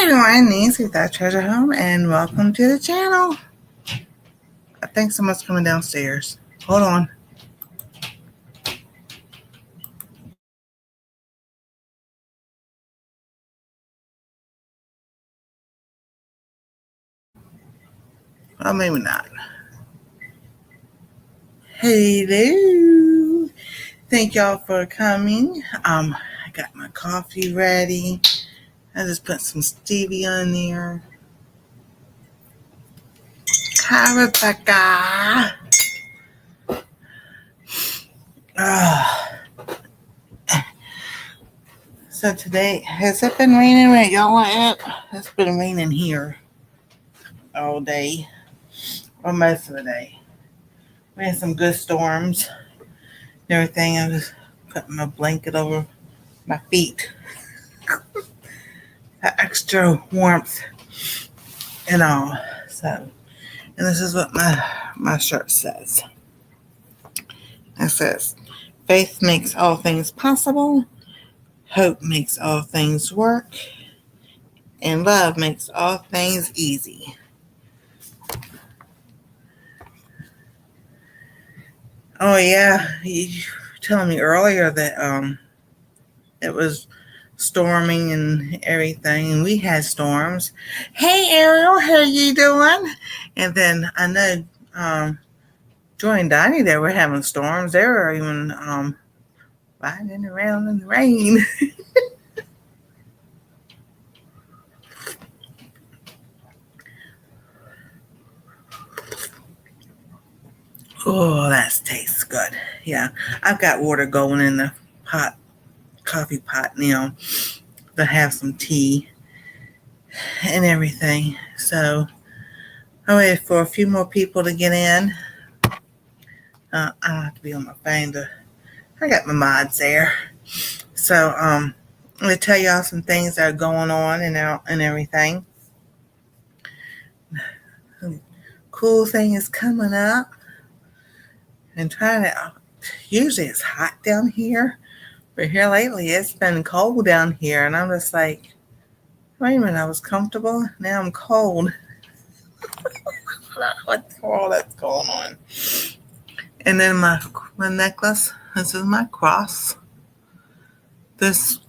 everyone, Nancy, that treasure home, and welcome to the channel. I think someone's coming downstairs. Hold on. Oh, maybe not. Hello. Thank y'all for coming. I got my coffee ready. I just put some stevia in there. Hi, Rebecca. So today, has it been raining where y'all are at? It's been raining here all day, or most of the day. We had some good storms and everything. I was putting my blanket over my feet. That extra warmth and all. So, and this is what my shirt says. It says, faith makes all things possible, hope makes all things work, and love makes all things easy. Oh yeah, you were telling me earlier that it was storming and everything, and we had storms. Hey Ariel, how you doing? And then I know Joy and Donnie, they were having storms. They were even riding around in the rain. Oh, that tastes good. Yeah, I've got water going in the coffee pot now to have some tea and everything. So I waited for a few more people to get in. I don't have to be on my phone I got my mods there. So I'm gonna tell y'all some things that are going on and everything. Cool thing is coming up. And trying to, usually it's hot down here, but here lately it's been cold down here, and I'm just like, wait a minute, I was comfortable, now I'm cold. What's all that's going on? And then my necklace, this is my cross. This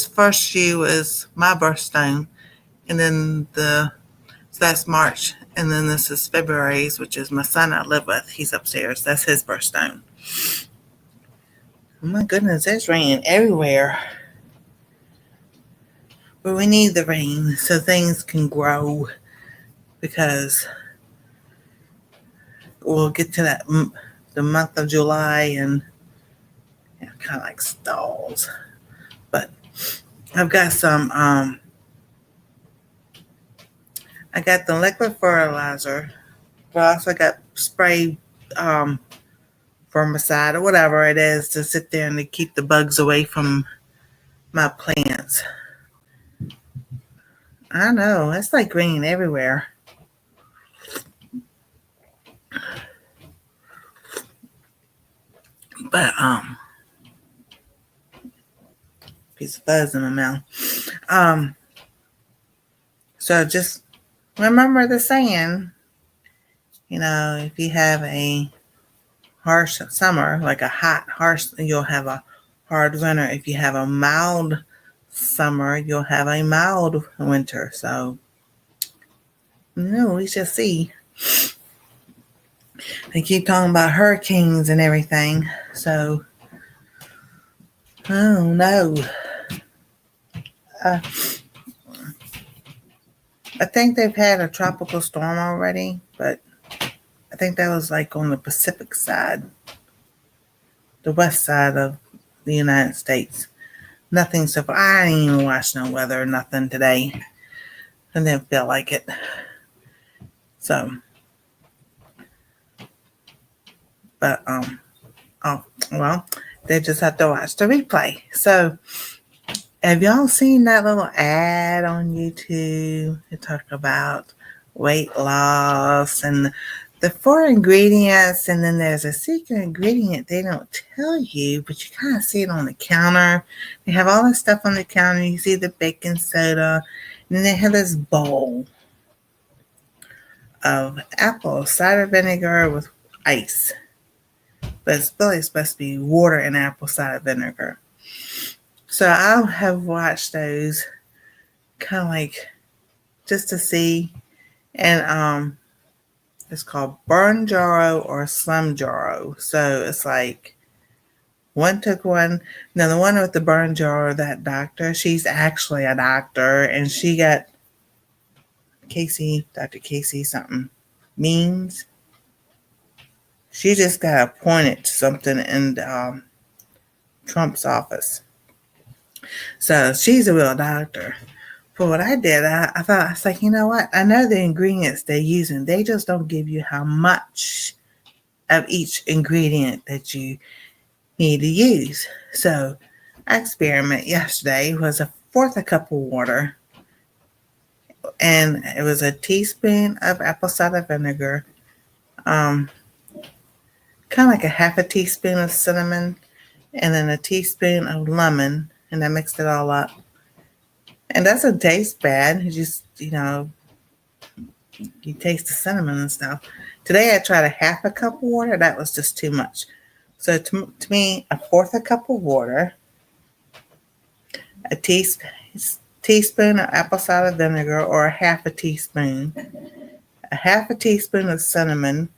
first shoe is my birthstone, and then so that's March, and then this is February's, which is my son I live with. He's upstairs. That's his birthstone. Oh my goodness, it's raining everywhere. But we need the rain so things can grow, because we'll get to that the month of July and kind of like stalls. But I've got some I got the liquid fertilizer, but I also got spray vermicide or whatever it is to sit there and to keep the bugs away from my plants. I know, it's like raining everywhere. But piece of fuzz in my mouth. So just remember the saying, if you have a harsh summer, like a hot, harsh, you'll have a hard winter. If you have a mild summer, you'll have a mild winter. So, we shall see. They keep talking about hurricanes and everything. So, oh no. I think they've had a tropical storm already, but I think that was like on the Pacific side, the west side of the United States. Nothing so far. I didn't even watch no weather, nothing today. I didn't feel like it. So, but they just have to watch the replay. So, have y'all seen that little ad on YouTube? They talk about weight loss and the 4 ingredients, and then there's a secret ingredient they don't tell you, but you kind of see it on the counter. They have all this stuff on the counter. You see the baking soda, then they had this bowl of apple cider vinegar with ice. But it's really supposed to be water and apple cider vinegar. So I have watched those kind of like just to see. And it's called Burn Jarrow or Slim Jarrow. So it's like one took one. Now the one with the Burn Jarrow, that doctor, she's actually a doctor, and she got Dr. Casey something means. She just got appointed to something in Trump's office. So she's a real doctor. For what I did, I thought, I was like, you know what? I know the ingredients they're using. They just don't give you how much of each ingredient that you need to use. So our experiment yesterday was a fourth a cup of water, and it was a teaspoon of apple cider vinegar, kind of like a half a teaspoon of cinnamon, and then a teaspoon of lemon, and I mixed it all up. And doesn't taste bad. It just, you taste the cinnamon and stuff. Today I tried a half a cup of water. That was just too much. So to me, a fourth a cup of water, a teaspoon of apple cider vinegar or a half a teaspoon of cinnamon,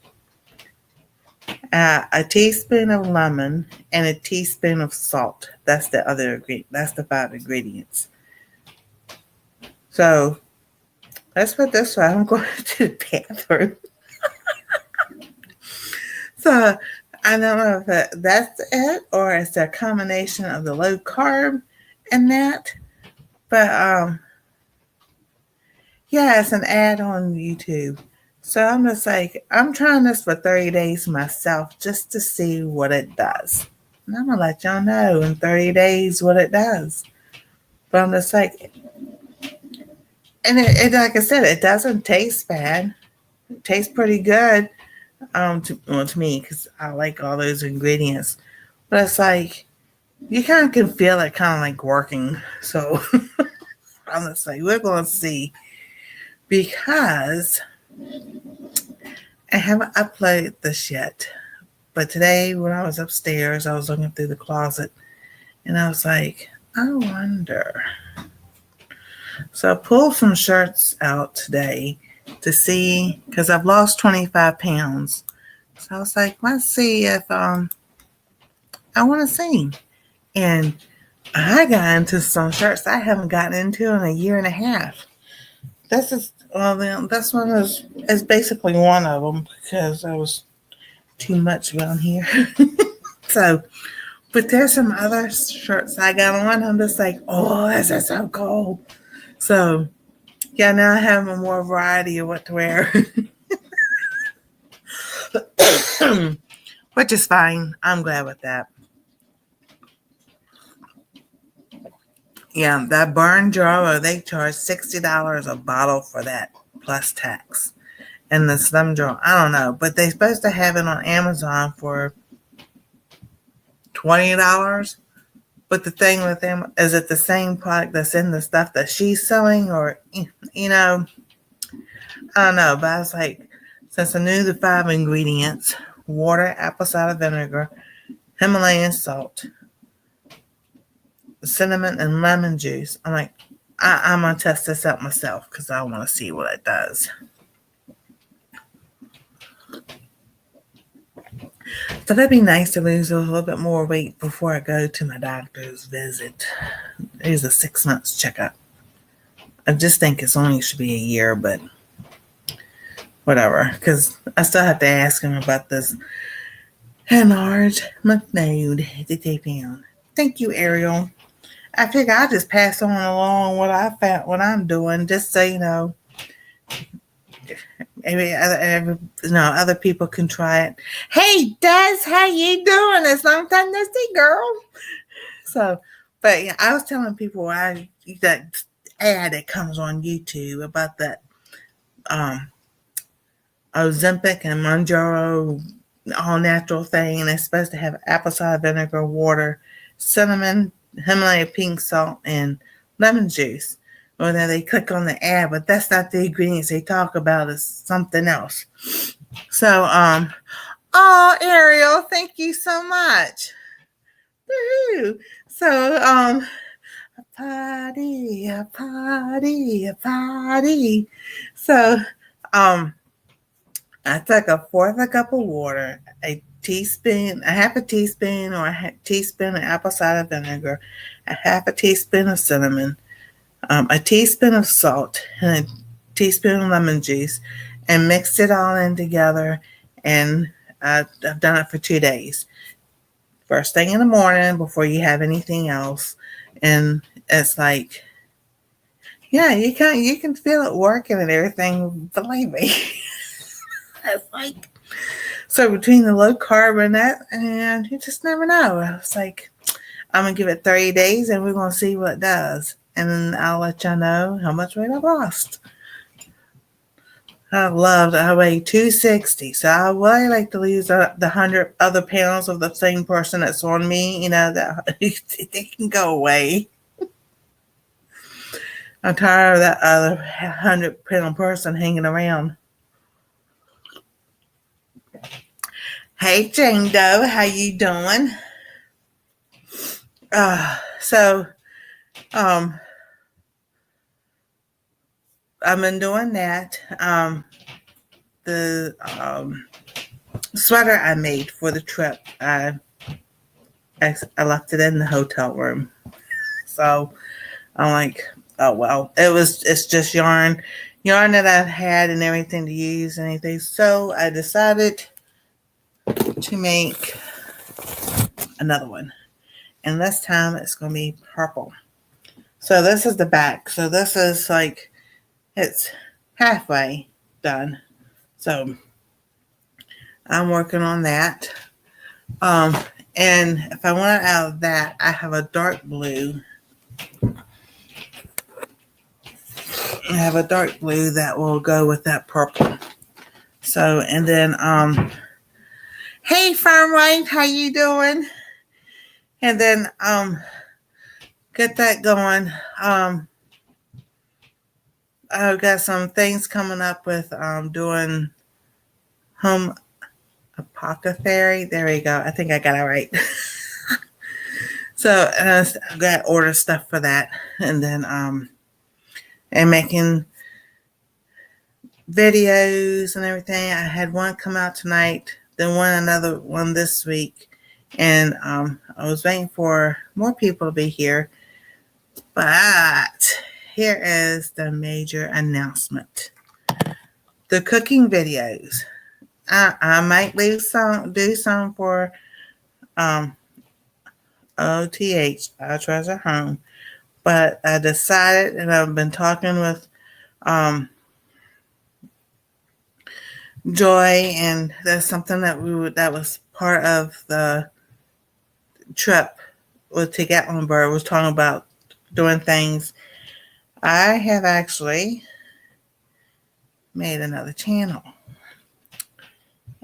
a teaspoon of lemon, and a teaspoon of salt. That's the other ingredient. That's the 5 ingredients. So let's put this way. I'm going to the bathroom. So I don't know if that's it or it's a combination of the low carb and that. But yeah, it's an ad on YouTube. So I'm just like, I'm trying this for 30 days myself just to see what it does. And I'm going to let y'all know in 30 days what it does. But I'm just like, and it like I said, it doesn't taste bad. It tastes pretty good to me because I like all those ingredients. But it's like, you kind of can feel it kind of like working. So I'm just like, we're going to see. Because I haven't uploaded this yet. But today when I was upstairs, I was looking through the closet. And I was like, I wonder. So I pulled some shirts out today to see, because I've lost 25 pounds. So I was like, let's see if I want to see. And I got into some shirts I haven't gotten into in a year and a half. This one is basically one of them because there was too much around here. So, but there's some other shirts I got on. I'm just like, oh, this is so cool. So, yeah, now I have a more variety of what to wear. Which is fine. I'm glad with that. Yeah, that Burn Jarrow, they charge $60 a bottle for that, plus tax. And the Slim Jarrow, I don't know, but they're supposed to have it on Amazon for $20. But the thing with them, is it the same product that's in the stuff that she's selling? Or, I don't know. But I was like, since I knew the 5 ingredients, water, apple cider vinegar, Himalayan salt, cinnamon, and lemon juice, I'm like, I'm going to test this out myself because I want to see what it does. So that'd be nice to lose a little bit more weight before I go to my doctor's visit. It's a 6 months checkup. I just think it's only should be a year, but whatever. Because I still have to ask him about this enlarged lymph node that they found. Thank you, Ariel. I figure I'll just pass on along what I found, what I'm doing, just so you know. Maybe other people can try it. Hey, Des, how you doing? It's long time no see, girl. So, but yeah, I was telling people that ad that comes on YouTube about that Ozempic and Mounjaro all natural thing, and it's supposed to have apple cider vinegar, water, cinnamon, Himalayan pink salt, and lemon juice. Or then they click on the ad, but that's not the ingredients they talk about. It's something else. So, oh, Ariel, thank you so much. Woo-hoo. So, a party, a party, a party. So, I took a fourth of a cup of water, a half a teaspoon or a teaspoon of apple cider vinegar, a half a teaspoon of cinnamon, a teaspoon of salt, and a teaspoon of lemon juice, and mixed it all in together. And I've done it for 2 days. First thing in the morning before you have anything else. And it's like, yeah, you can feel it working and everything. Believe me. It's like, so between the low carb and that, and you just never know. I was like, I'm gonna give it 30 days and we're gonna see what it does. And then I'll let y'all know how much weight I've lost. I weigh 260, so I would like to lose the 100 other pounds of the same person that's on me. That they can go away. I'm tired of that other 100-pound person hanging around. Hey, Jane Doe, how you doing? So, I've been doing that. The sweater I made for the trip, I left it in the hotel room. So I'm like, oh well, it's just yarn that I've had and everything to use and anything. So I decided to make another one, and this time it's going to be purple. So this is the back. So this is like, it's halfway done. So I'm working on that. And if I want it out of that, I have a dark blue. I have a dark blue that will go with that purple. So, and then, hey, Farm Wife, how you doing? And then, get that going. I've got some things coming up with, doing home apothecary. There we go. I think I got it right. So, I've got to order stuff for that. And then, and making videos and everything. I had one come out tonight, then another one this week. And I was waiting for more people to be here. But here is the major announcement. The cooking videos. I might do some for OTH, Our Treasure Home. But I decided, and I've been talking with Joy, and that's something that was part of the trip to Gatlinburg, was talking about doing things. I have actually made another channel,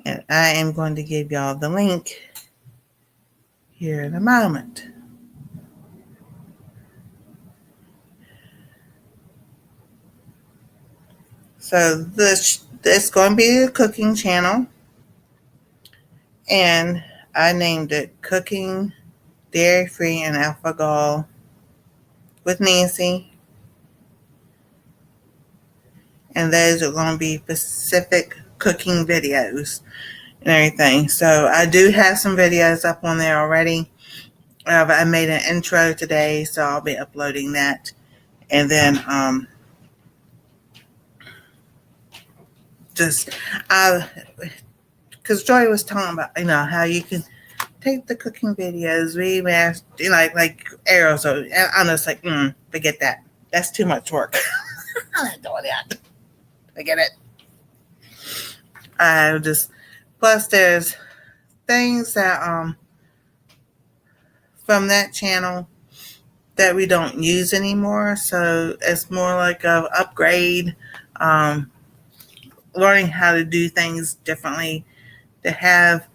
and I am going to give y'all the link here in a moment. So this going to be a cooking channel, and I named it Cooking Dairy Free and Alpha Gall with Nancy. And those are going to be specific cooking videos and everything. So I do have some videos up on there already. I made an intro today, so I'll be uploading that. And then because Joy was talking about, how you can take the cooking videos, remaster, like Arrow. So I'm just like, forget that. That's too much work. I'm not doing that. Forget it. Plus there's things that from that channel that we don't use anymore. So it's more like an upgrade, learning how to do things differently to have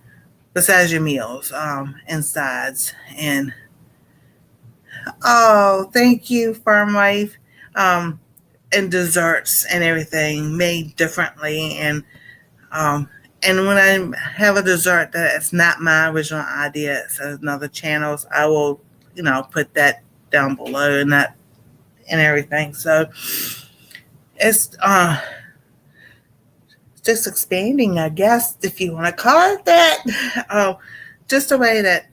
besides your meals, and sides. And oh, thank you, Farm Wife. and desserts and everything made differently. And when I have a dessert that is not my original idea, it's another channel's, I will, put that down below and everything. So it's just expanding, I guess, if you want to call it that. Just the way that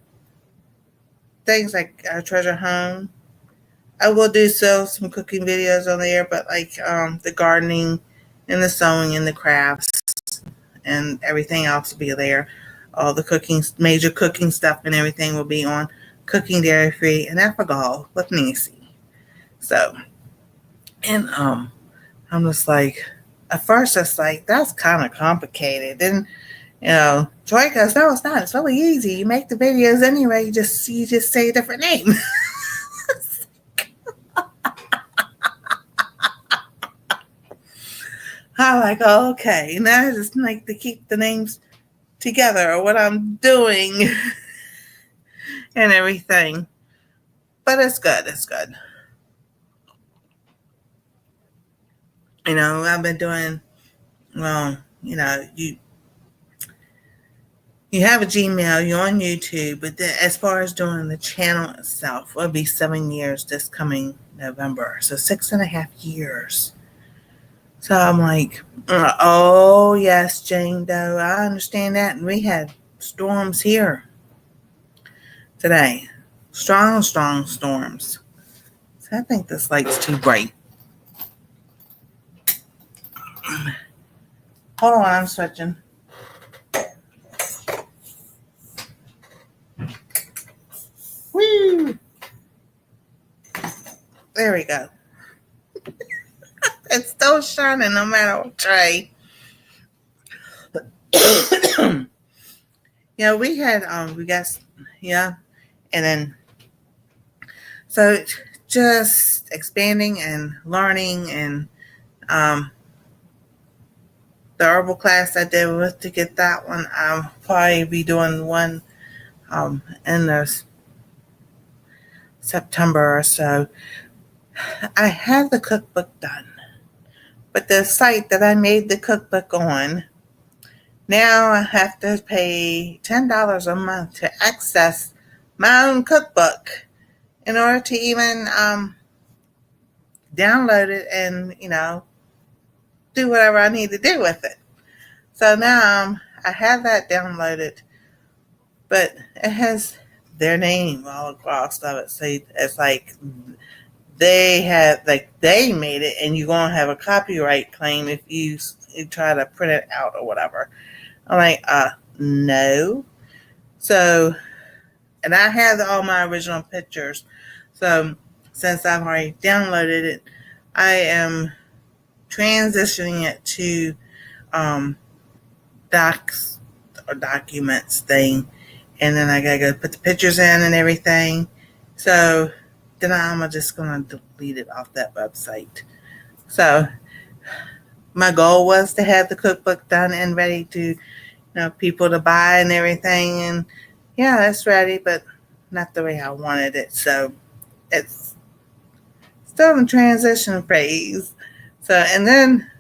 things like Treasure Home. I will do some cooking videos on there, but like the gardening and the sewing and the crafts and everything else will be there. All the cooking, major cooking stuff and everything will be on Cooking Dairy Free and Alcohol with Nancy. So, and I'm just like, at first it's like, that's kind of complicated. Then, Joy goes, no, it's not. It's really easy. You make the videos anyway. You just say a different name. I'm like, oh, okay. Now I just like to keep the names together or what I'm doing and everything. But it's good. It's good. I've been doing, well, you have a Gmail, you're on YouTube, but then as far as doing the channel itself, it'll be 7 years this coming November. So 6.5 years. So I'm like, oh, yes, Jane Doe, I understand that. And we had storms here today. Strong storms. So I think this light's too bright. Hold on, I'm switching. Woo! There we go. It's still shining no matter what tray. We had and then so just expanding and learning and the herbal class I did with to get that one. I'll probably be doing one in the September or so. I have the cookbook done, but the site that I made the cookbook on, now I have to pay $10 a month to access my own cookbook in order to even download it and, do whatever I need to do with it. So now I have that downloaded, but it has their name all across of it. So it's like they made it, and you're gonna have a copyright claim if you try to print it out or whatever. I'm like, no. So, and I have all my original pictures. So since I've already downloaded it, I am transitioning it to docs or documents thing, and then I gotta go put the pictures in and everything. So then I'm just gonna delete it off that website. So my goal was to have the cookbook done and ready to, people to buy and everything, and yeah, it's ready, but not the way I wanted it. So it's still in transition phase. So, and then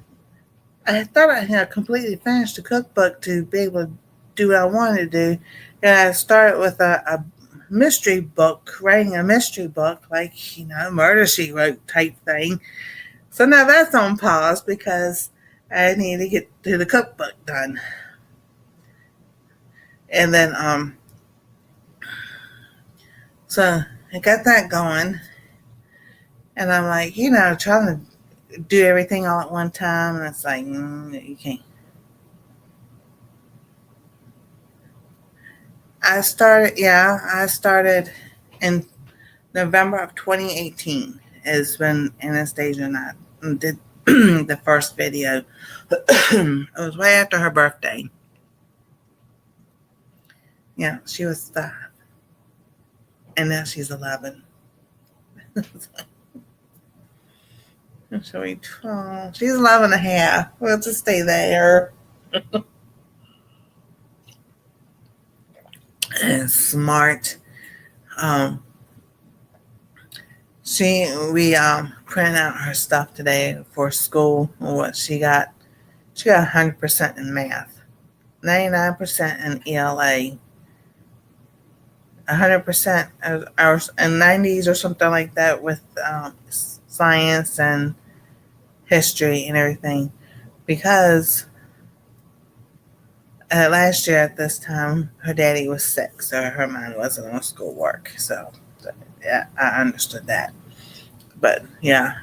I thought I had completely finished the cookbook to be able to do what I wanted to do. And I started with a mystery book, writing a mystery book, like, Murder, She Wrote type thing. So now that's on pause because I need to get to the cookbook done. And then, so I got that going. And I'm like, trying to do everything all at one time. And it's like, you can't. I started in November of 2018 is when Anastsia and I did the first video. It was way after her birthday. Yeah, she was 5. And now she's 11. So she's 11 and a half. We'll just stay there. And smart. we printed out her stuff today for school. What she got 100% in math, 99% in ELA, 100% in 90s or something like that with science and history and everything. Because last year at this time, her daddy was sick, so her mind wasn't on schoolwork. So yeah, I understood that. But yeah,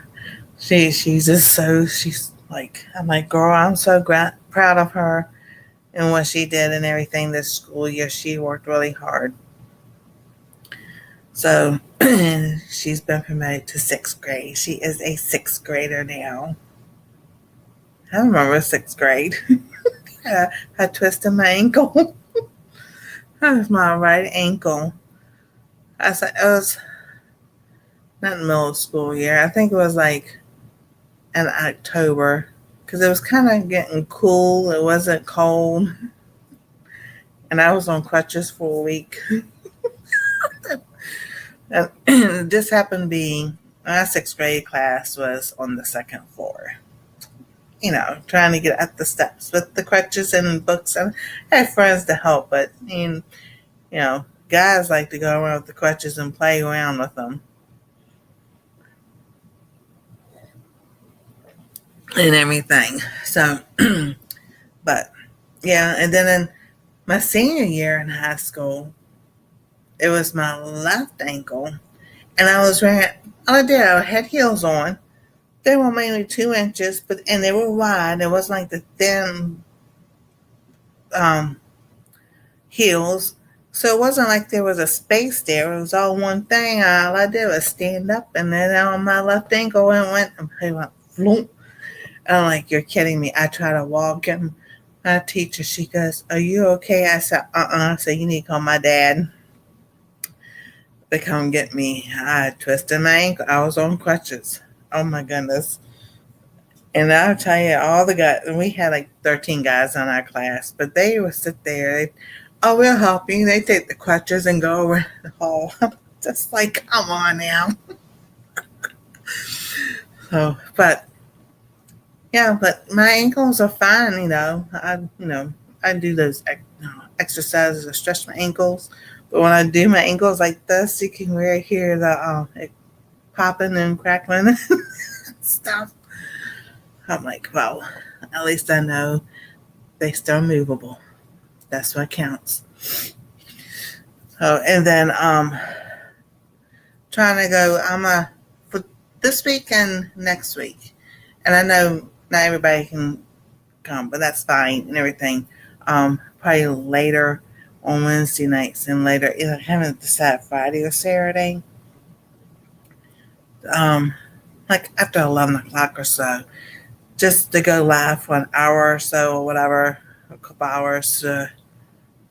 she's just she's like, I'm like, girl, I'm so proud of her and what she did and everything this school year. She worked really hard. So she's been promoted to 6th grade. She is a 6th grader now. I remember 6th grade. I twisted my ankle. That was my right ankle. I said it was not middle school year. I think it was like in October because it was kind of getting cool. It wasn't cold, and I was on crutches for a week. And this happened to be my 6th grade class was on the 2nd floor. You know, trying to get up the steps with the crutches and books. And I had friends to help, but you know, guys like to go around with the crutches and play around with them and everything. So, but yeah, and then in my senior year in high school, it was my left ankle, and I was wearing, all I did, I had heels on. They were mainly 2 inches, and they were wide. It wasn't like the thin heels. So it wasn't like there was a space there. It was all one thing. All I did was stand up, and then on my left ankle and went floop. I'm like, you're kidding me. I try to walk, and my teacher, she goes, are you okay? I said, I said, you need to call my dad to come get me. I twisted my ankle. I was on crutches. Oh my goodness. And I'll tell you, all the guys, and we had like 13 guys on our class, but they would sit there. Oh, we'll help you. They take the crutches and go around the hall. Just like, come on now. So, but yeah, but my ankles are fine. I do those exercises to stretch my ankles. But when I do my ankles like this, you can really hear the it popping and crackling and stuff. I'm like, well, at least I know they still movable. That's what counts. Oh, and then trying to go. For this week and next week, and I know not everybody can come, but that's fine and everything. Probably later on Wednesday nights and later. I haven't decided Friday or Saturday. Like after 11 o'clock or so, just to go live for an hour or so or whatever, a couple hours to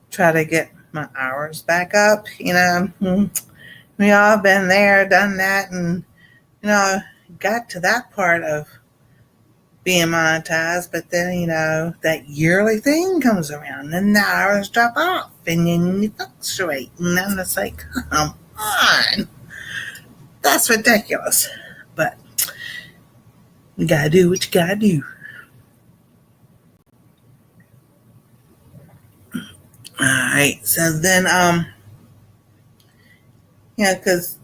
try to get my hours back up. We all been there, done that, and got to that part of being monetized, but then that yearly thing comes around and the hours drop off and then you fluctuate, and then it's like, come on, that's ridiculous. But you gotta do what you gotta do. Alright, so then because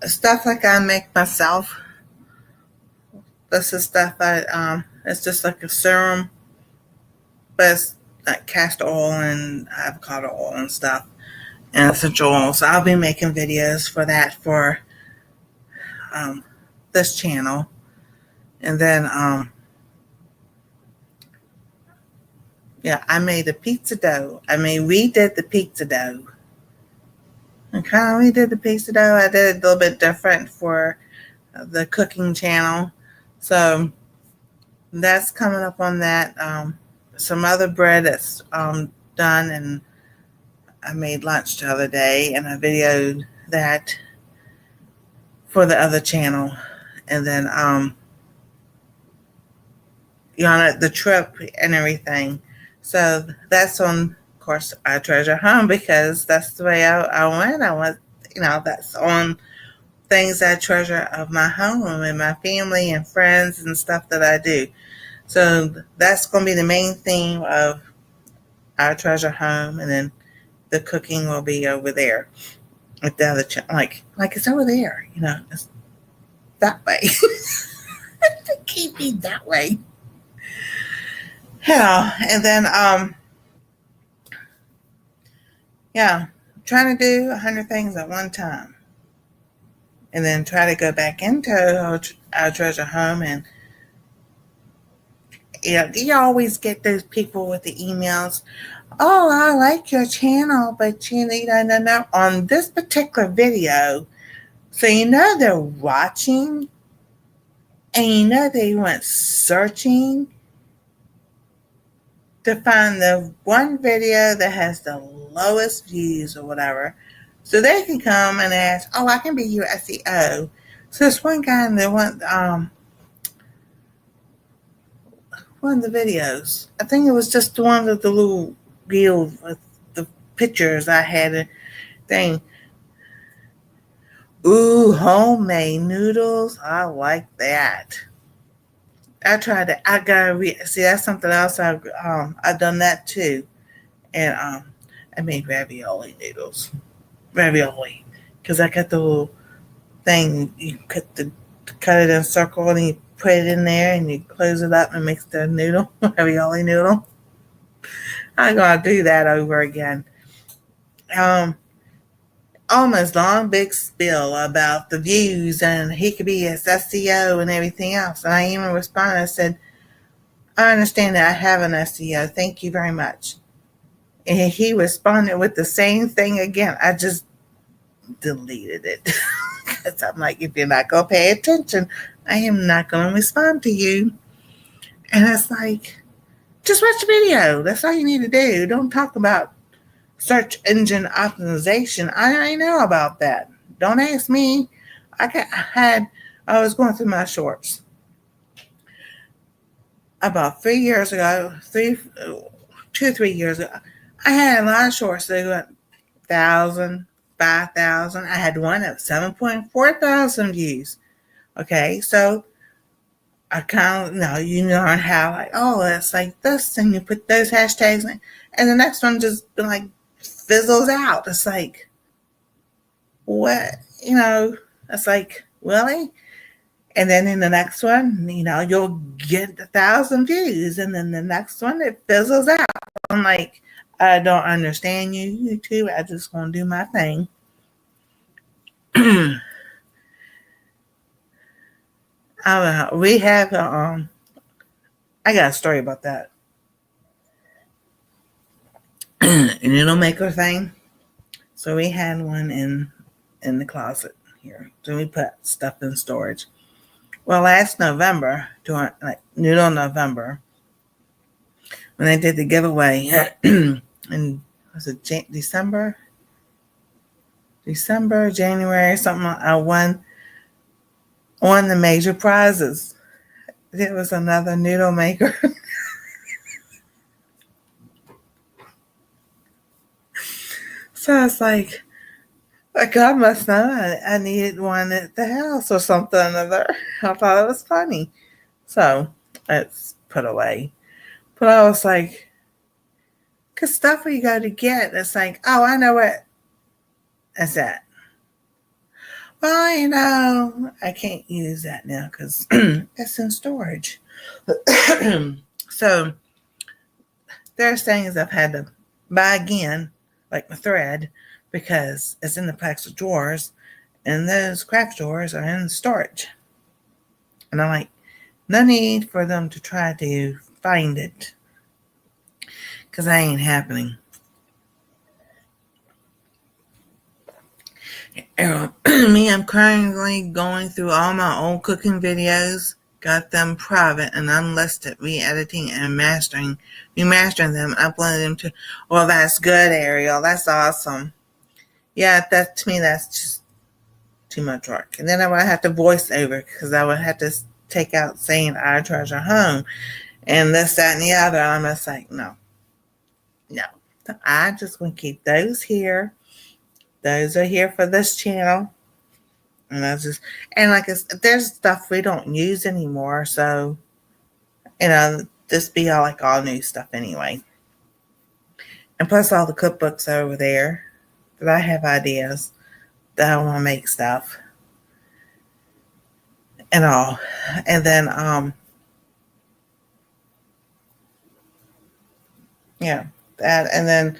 stuff like I make myself, this is stuff it's just like a serum, but it's like castor oil and avocado oil and stuff and essential oil. So I'll be making videos for that for this channel. And then I made a pizza dough. We did the pizza dough. We did the pizza dough. I did it a little bit different for the cooking channel. So that's coming up on that. Some other bread that's done, and I made lunch the other day, and I videoed that for the other channel. And then the trip and everything. So that's on, of course, I Treasure Home, because that's the way I went. I went, that's on things I treasure of my home and my family and friends and stuff that I do. So that's going to be the main theme of our treasure home, and then the cooking will be over there at the other like it's over there, it's that way. It can't be that way. And then trying to do 100 things at one time, and then try to go back into our treasure home. And do you always get those people with the emails? Oh, I like your channel, but no, on this particular video, so they're watching, and they went searching to find the one video that has the lowest views or whatever, so they can come and ask, oh, I can be your SEO. So this one guy in one of the videos, I think it was just one of the little reels with the pictures I had a thing. Ooh, homemade noodles. I like that. I tried that. I gotta see. That's something else. I've done that too, and I made ravioli noodles. Ravioli, because I got the little thing. You cut it in a circle and you put it in there and you close it up and makes the noodle, ravioli noodle. I'm gonna do that over again. Almost long big spiel about the views and he could be his SEO and everything else. And I even responded. I said, I understand that I have an SEO. Thank you very much. And he responded with the same thing again. I just deleted it. Because I'm like, if you're not going to pay attention, I am not going to respond to you. And it's like, just watch the video. That's all you need to do. Don't talk about search engine optimization. I know about that. Don't ask me. I was going through my shorts about 3 years ago, 2 or 3 years ago. I had a lot of shorts that went 1,000, 5,000. I had one at 7.4 thousand views. Okay, so I kind of, you learn how, like, oh, it's like this, and you put those hashtags in, and the next one just like fizzles out. It's like, what? It's like, really? And then in the next one, you'll get 1,000 views, and then the next one, it fizzles out. I'm like, I don't understand you, YouTube. I just want to do my thing. We have I got a story about that. A noodle maker thing. So we had one in the closet here. So we put stuff in storage. Well, last November, during Noodle November, when they did the giveaway, and was it December, January, something, I won one of the major prizes. It was another noodle maker. So it's like God must know I needed one at the house or something or other. I thought it was funny. So it's put away. But I was like, because stuff we go to get, it's like, oh, I know what is that. Well, I can't use that now because it's in storage. So there's things I've had to buy again, like my thread, because it's in the plastic drawers, and those craft drawers are in storage. And I'm like, no need for them to try to find it, because that ain't happening. Me, I'm currently going through all my old cooking videos, got them private and unlisted, re-editing and remastering them, uploading them to, well, that's good, Ariel. That's awesome. Yeah, to me, that's just too much work. And then I would have to voice over, because I would have to take out saying our treasure home and this, that, and the other. I'm just like, no. I just want to keep those here. Those are here for this channel. And that's just, and like there's stuff we don't use anymore. So, this be all new stuff anyway. And plus all the cookbooks are over there that I have ideas that I want to make stuff and all. And then, yeah, that, and then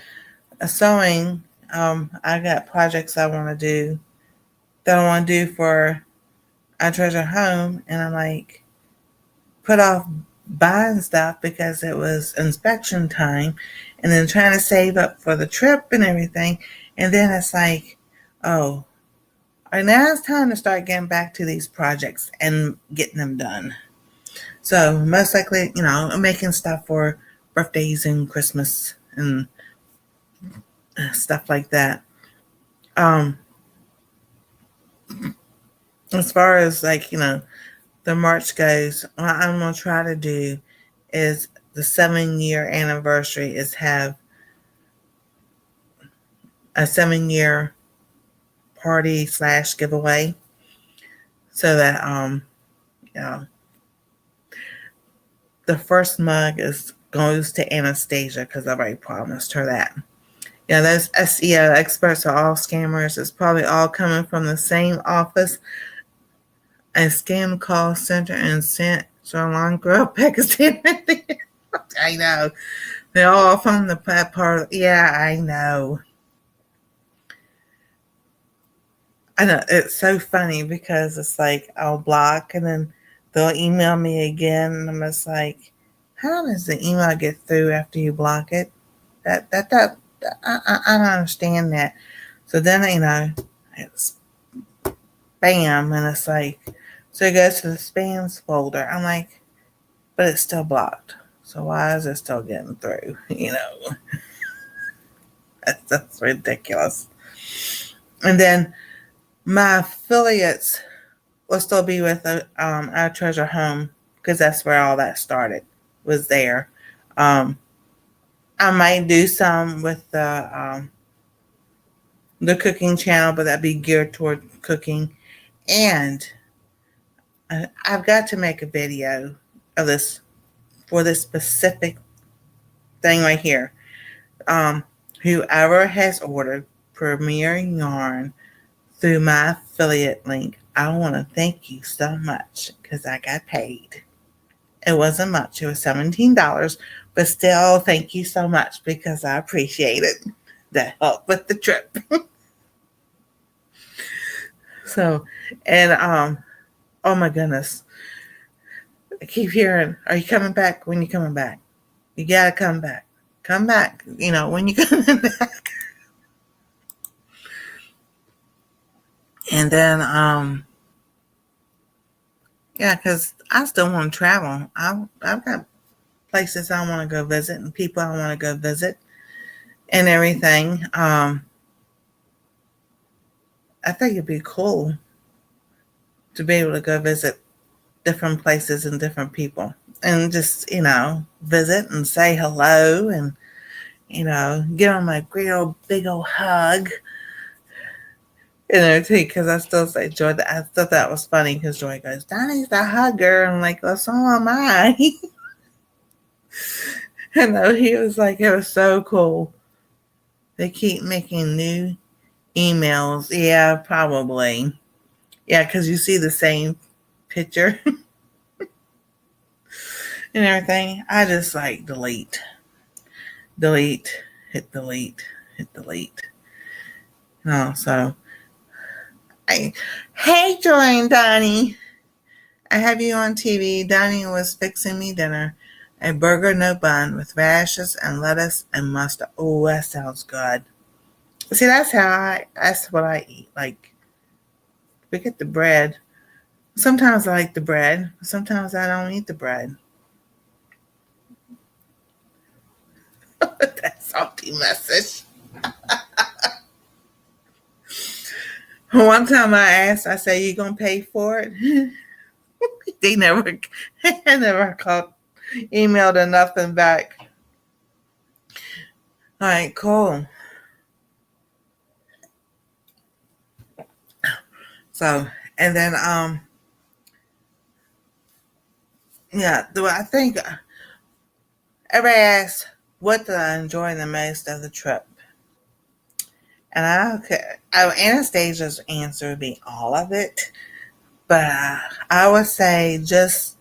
sewing. I got projects I want to do that I want to do for I Treasure Home, and I'm like, put off buying stuff because it was inspection time, and then trying to save up for the trip and everything. And then it's like, oh, all right, now it's time to start getting back to these projects and getting them done. So most likely, I'm making stuff for birthdays and Christmas and stuff like that. As far as the March goes, what I'm gonna try to do is the 7-year anniversary is have a 7-year party / giveaway, so that the first mug goes to Anastsia because I've already promised her that. Those SEO experts are all scammers. It's probably all coming from the same office, a scam call center in St. Sri Pakistan. I know. They're all from the part. Yeah, I know. I know. It's so funny because it's like I'll block and then they'll email me again. And I'm just like, how does the email get through after you block it? I don't understand that. So then, it's spam, and it's like, so it goes to the spams folder. I'm like, but it's still blocked. So why is it still getting through? That's ridiculous. And then my affiliates will still be with our Treasure Home because that's where all that started, was there. I might do some with the cooking channel, but that'd be geared toward cooking. And I've got to make a video of this for this specific thing right here. Whoever has ordered Premier Yarn through my affiliate link, I want to thank you so much because I got paid. It wasn't much. It was $17, but still, thank you so much because I appreciate it. That helped with the trip. So, and oh my goodness, I keep hearing, "Are you coming back? When you coming back? You gotta come back. Come back. When you coming back." And then, yeah, because I still want to travel. I've got places I want to go visit and people I want to go visit and everything. I think it'd be cool to be able to go visit different places and different people and just, visit and say hello and, give them a great old big old hug and everything. Because I still say, Joy, I thought that was funny because Joy goes, "Donnie's a hugger." And I'm like, well, so am I. He was like, it was so cool. They keep making new emails. Yeah, probably. Yeah, because you see the same picture and everything. I just like delete, hit delete. So, hey, Joy and Donnie. I have you on TV. Donnie was fixing me dinner. A burger, no bun, with radishes and lettuce and mustard. Oh, that sounds good. See, that's what I eat. Like, forget the bread. Sometimes I like the bread. Sometimes I don't eat the bread. That salty message. One time I asked, I said, "You gonna pay for it?" They never called, emailed or nothing back. All right, cool. So And then, yeah, I think everybody asks, what did I enjoy the most of the trip? And Anastasia's answer would be all of it. But I would say just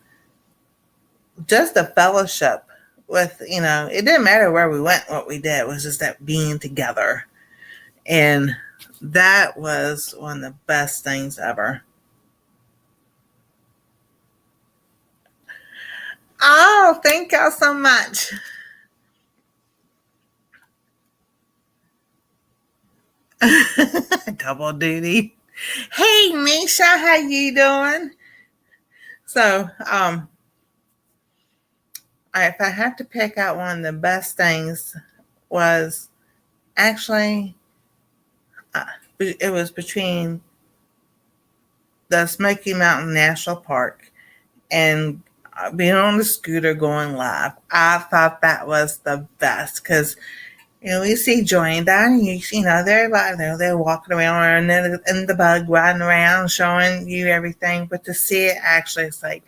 the fellowship with, it didn't matter where we went, what we did. It was just that being together. And that was one of the best things ever. Oh, thank y'all so much. Double duty. Hey, Misha, how you doing? So, if I had to pick out one of the best things was actually, it was between the Smoky Mountain National Park and being on the scooter going live. I thought that was the best because we see Joy and Donnie, they're like they're walking around and in the bug riding around showing you everything, but to see it actually, it's like,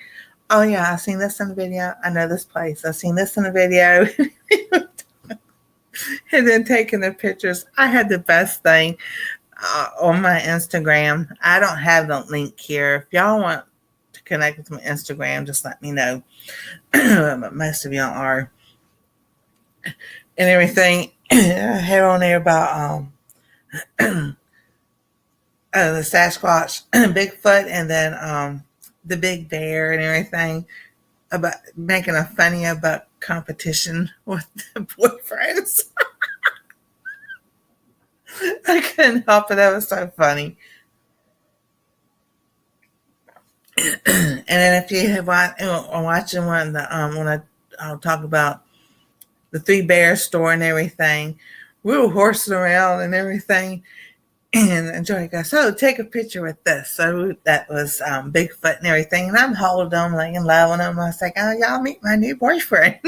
oh yeah, I've seen this in the video. I know this place. I've seen this in the video. And then taking the pictures. I had the best thing on my Instagram. I don't have the link here. If y'all want to connect with my Instagram, just let me know. But most of y'all are. And everything. I had on there about the Sasquatch, Bigfoot, and then the big bear and everything, about making a funny about competition with the boyfriends. I couldn't help it. That was so funny. And then if you have watching one of the when I'll talk about the Three Bears store and everything, we were horsing around and everything. And Joey goes, so take a picture with this. So that was Bigfoot and everything. And I'm holding them, like, and loving them. I was like, oh, y'all meet my new boyfriend.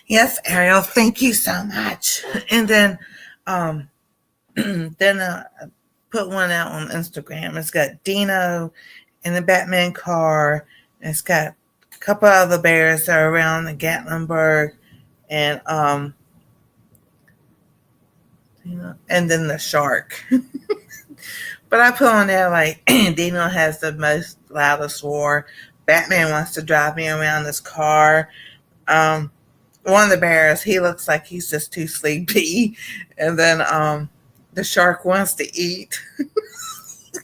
Yes, Ariel, thank you so much. And then put one out on Instagram. It's got Dino in the Batman car. It's got a couple other bears that are around the Gatlinburg, and and then the shark. But I put on there like Dino has the most loudest roar. Batman wants to drive me around his car. One of the bears, he looks like he's just too sleepy, and then the shark wants to eat.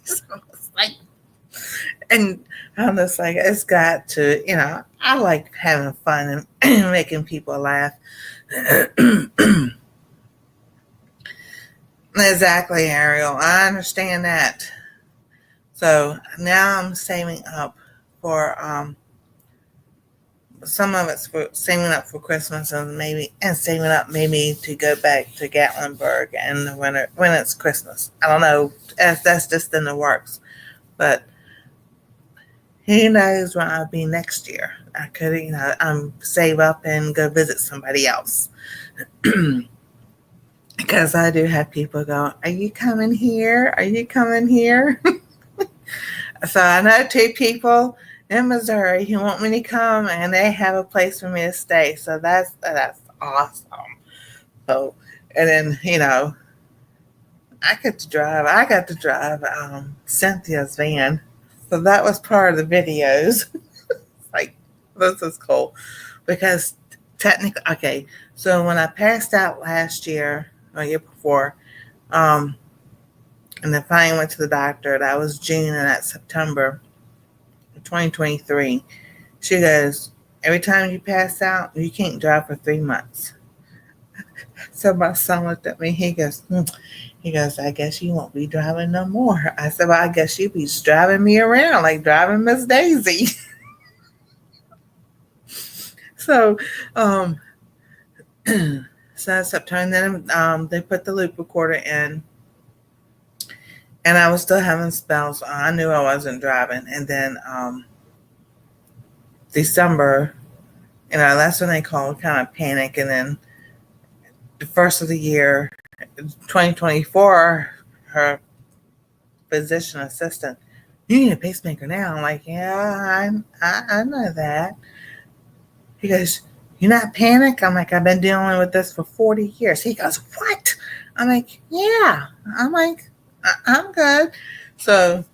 So it's like, and I'm just like, it's got to, I like having fun and making people laugh. Exactly, Ariel. I understand that. So now I'm saving up for some of it's for saving up for Christmas, and saving up maybe to go back to Gatlinburg in the winter when it's Christmas. I don't know. That's just in the works. But who knows where I'll be next year. I could, save up and go visit somebody else. Because I do have people go, are you coming here? Are you coming here? So I know 2 people in Missouri who want me to come, and they have a place for me to stay. So that's awesome. So, and then, I got to drive Cynthia's van. So that was part of the videos. Like, this is cool. Because technically, okay, so when I passed out last year, or year before, and then finally went to the doctor, that was June, and that's September 2023. She goes, every time you pass out, you can't drive for 3 months. So my son looked at me, he goes, I guess you won't be driving no more. I said, well, I guess you'll be driving me around like driving Miss Daisy. So, so September, then they put the loop recorder in, and I was still having spells. I knew I wasn't driving. And then December, that's when they called, kind of panic. And then the first of the year, 2024, her physician assistant, you need a pacemaker now. I'm like, yeah, I know that. He goes, you're not panic? I'm like, I've been dealing with this for 40 years. He goes, what? I'm like, yeah. I'm like, I'm good. So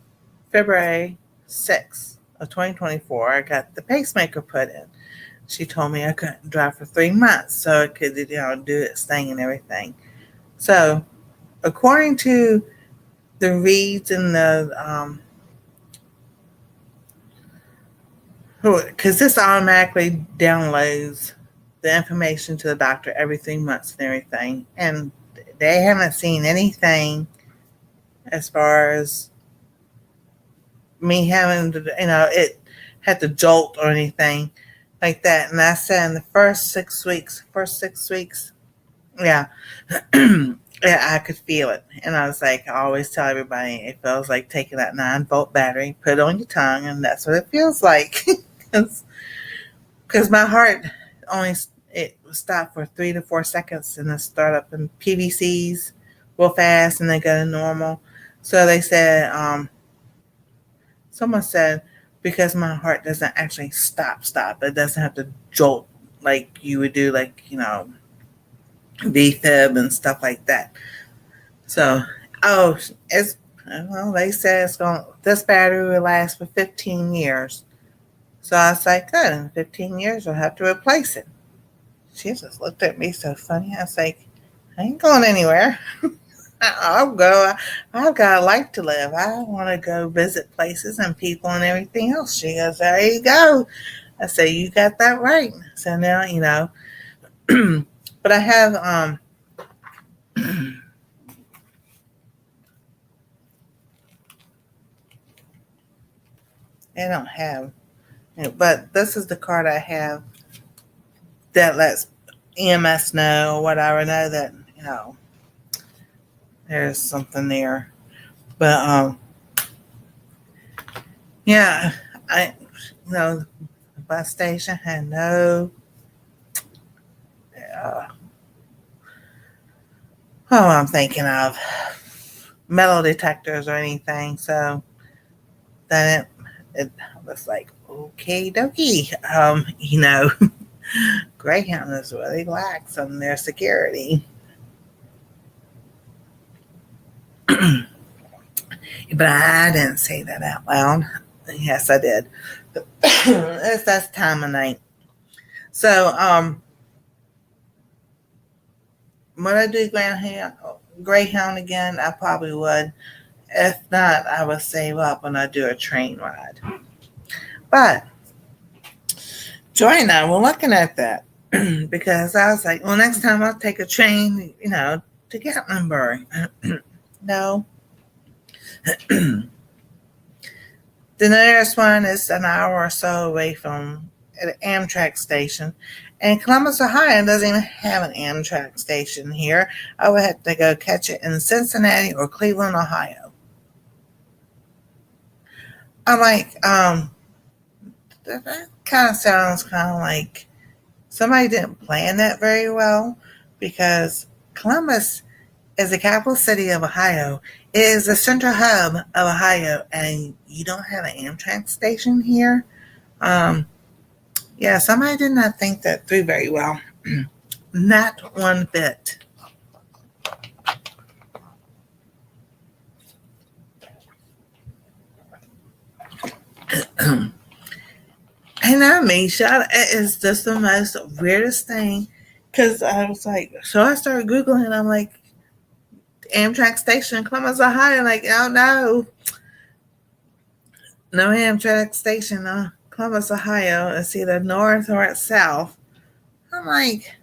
February 6th of 2024, I got the pacemaker put in. She told me I couldn't drive for 3 months, so it could, do its thing and everything. So according to the reads and the because this automatically downloads the information to the doctor every 3 months and everything, and they haven't seen anything as far as me having to, it had to jolt or anything like that. And I said in the first 6 weeks, yeah, yeah, I could feel it. And I was like, I always tell everybody, it feels like taking that 9-volt battery, put it on your tongue, and that's what it feels like. Because my heart it stopped for 3 to 4 seconds, and then start up in PVCs real fast, and then go to normal. So they said, someone said, because my heart doesn't actually stop, it doesn't have to jolt like you would do, like, VFib and stuff like that. So, they said this battery will last for 15 years. So I was like, good, in 15 years we'll have to replace it. She just looked at me so funny. I was like, I ain't going anywhere. I'll go. I've got a life to live. I want to go visit places and people and everything else. She goes, there you go. I say, you got that right. So now, but I have, I don't have, but this is the card I have that lets EMS know or whatever, know that, there's something there. But, yeah, the bus station had no, I'm thinking of metal detectors or anything. So then it was like, okay, dokie. Greyhound is really lax on their security. But I didn't say that out loud. Yes, I did. That's time of night. So, would I do Greyhound again? I probably would. If not, I would save up when I do a train ride. But Joy and I were looking at that because I was like, well, next time I'll take a train, to Gatlinburg. No. The nearest one is an hour or so away from an Amtrak station. And Columbus, Ohio doesn't even have an Amtrak station here. I would have to go catch it in Cincinnati or Cleveland, Ohio. I'm like, that kind of sounds kind of like somebody didn't plan that very well, because Columbus is the capital city of Ohio. It is the central hub of Ohio, and you don't have an Amtrak station here. Yeah, somebody did not think that through very well. Not one bit. And I mean, it is just the most weirdest thing, because I was like, so I started Googling, and I'm like, Amtrak station in Columbus, Ohio, like, oh no Amtrak station in Columbus, Ohio. It's either north or it's south. I'm like,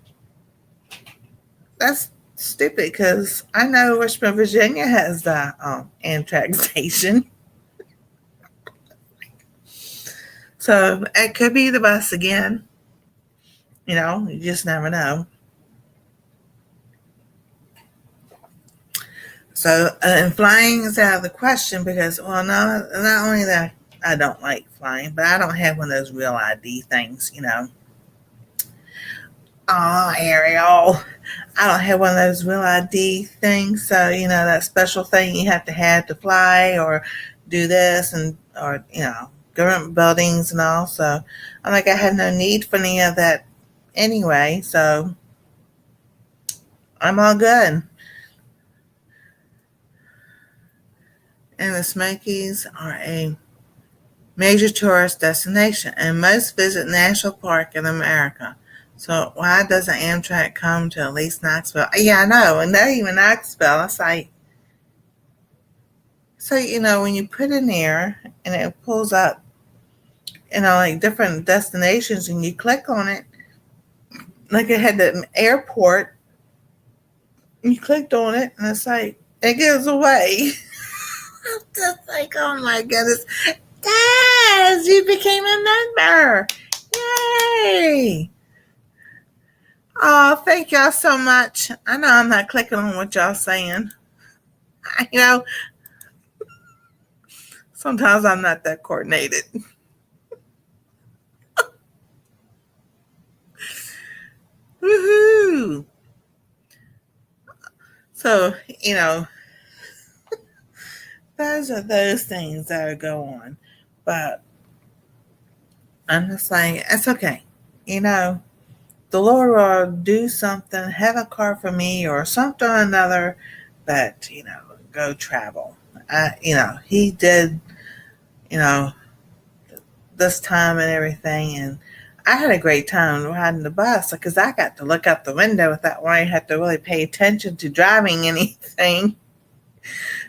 that's stupid, because I know Richmond, Virginia has the Amtrak station. So it could be the bus again. You just never know. So, and flying is out of the question because, well, no, not only that I don't like flying, but I don't have one of those real ID things, Oh, Ariel, I don't have one of those real ID things. So, that special thing you have to fly or do this or government buildings and all. So I'm like, I had no need for any of that anyway. So I'm all good. And the Smokies are a major tourist destination, and most visit national park in America. So why doesn't Amtrak come to at least Knoxville? Yeah, I know, and not even Knoxville. It's like, so when you put in there and it pulls up, like different destinations, and you click on it, like it had the airport, and you clicked on it, and it's like it gives away. I'm just like, oh my goodness, Daz, you became a member! Yay! Oh, thank y'all so much. I know I'm not clicking on what y'all saying. Sometimes I'm not that coordinated. Woohoo! So, those are those things that go on. But I'm just like, it's okay. The Lord will do something, have a car for me or something or another that, go travel. He did, you know, this time and everything. And I had a great time riding the bus because I got to look out the window without worrying, had to really pay attention to driving anything.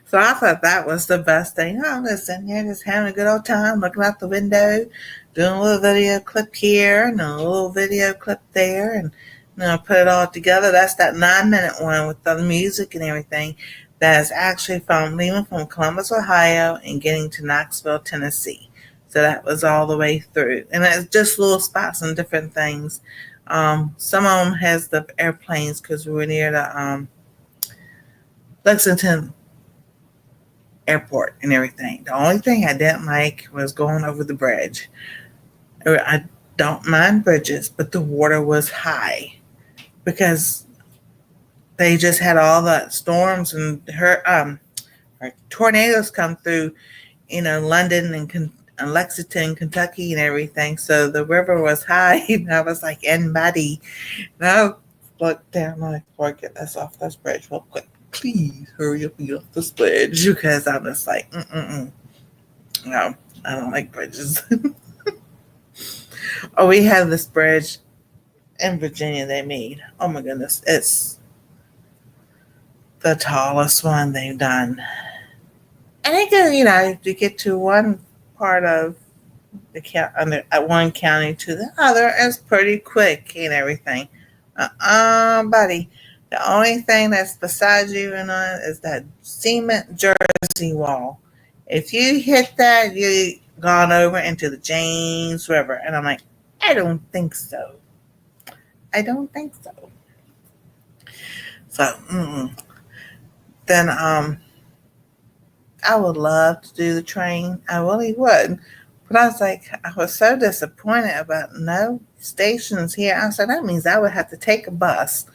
So I thought that was the best thing. I was sitting there just having a good old time, looking out the window, doing a little video clip here and a little video clip there, and put it all together. That's that 9-minute one with the music and everything. That is actually from leaving from Columbus, Ohio, and getting to Knoxville, Tennessee. So that was all the way through, and it's just little spots and different things. Some of them has the airplanes because we were near the Lexington airport and everything. The only thing I didn't like was going over the bridge. I don't mind bridges, but the water was high because they just had all the storms and tornadoes come through, London and Lexington, Kentucky, and everything. So the river was high, and I was like in muddy. And I looked down like, before I get this off this bridge real quick. Please hurry up and get off this bridge because I'm just like, no, I don't like bridges. Oh, we have this bridge in Virginia they made. Oh my goodness, it's the tallest one they've done. And it goes, to get to one part of the county, one county to the other, is pretty quick and everything. Buddy. The only thing that's beside you and on is that cement Jersey wall. If you hit that, you've gone over into the James River. And I'm like, I don't think so. I don't think so. So, then I would love to do the train. I really would. But I was like, I was so disappointed about no stations here. I said, that means I would have to take a bus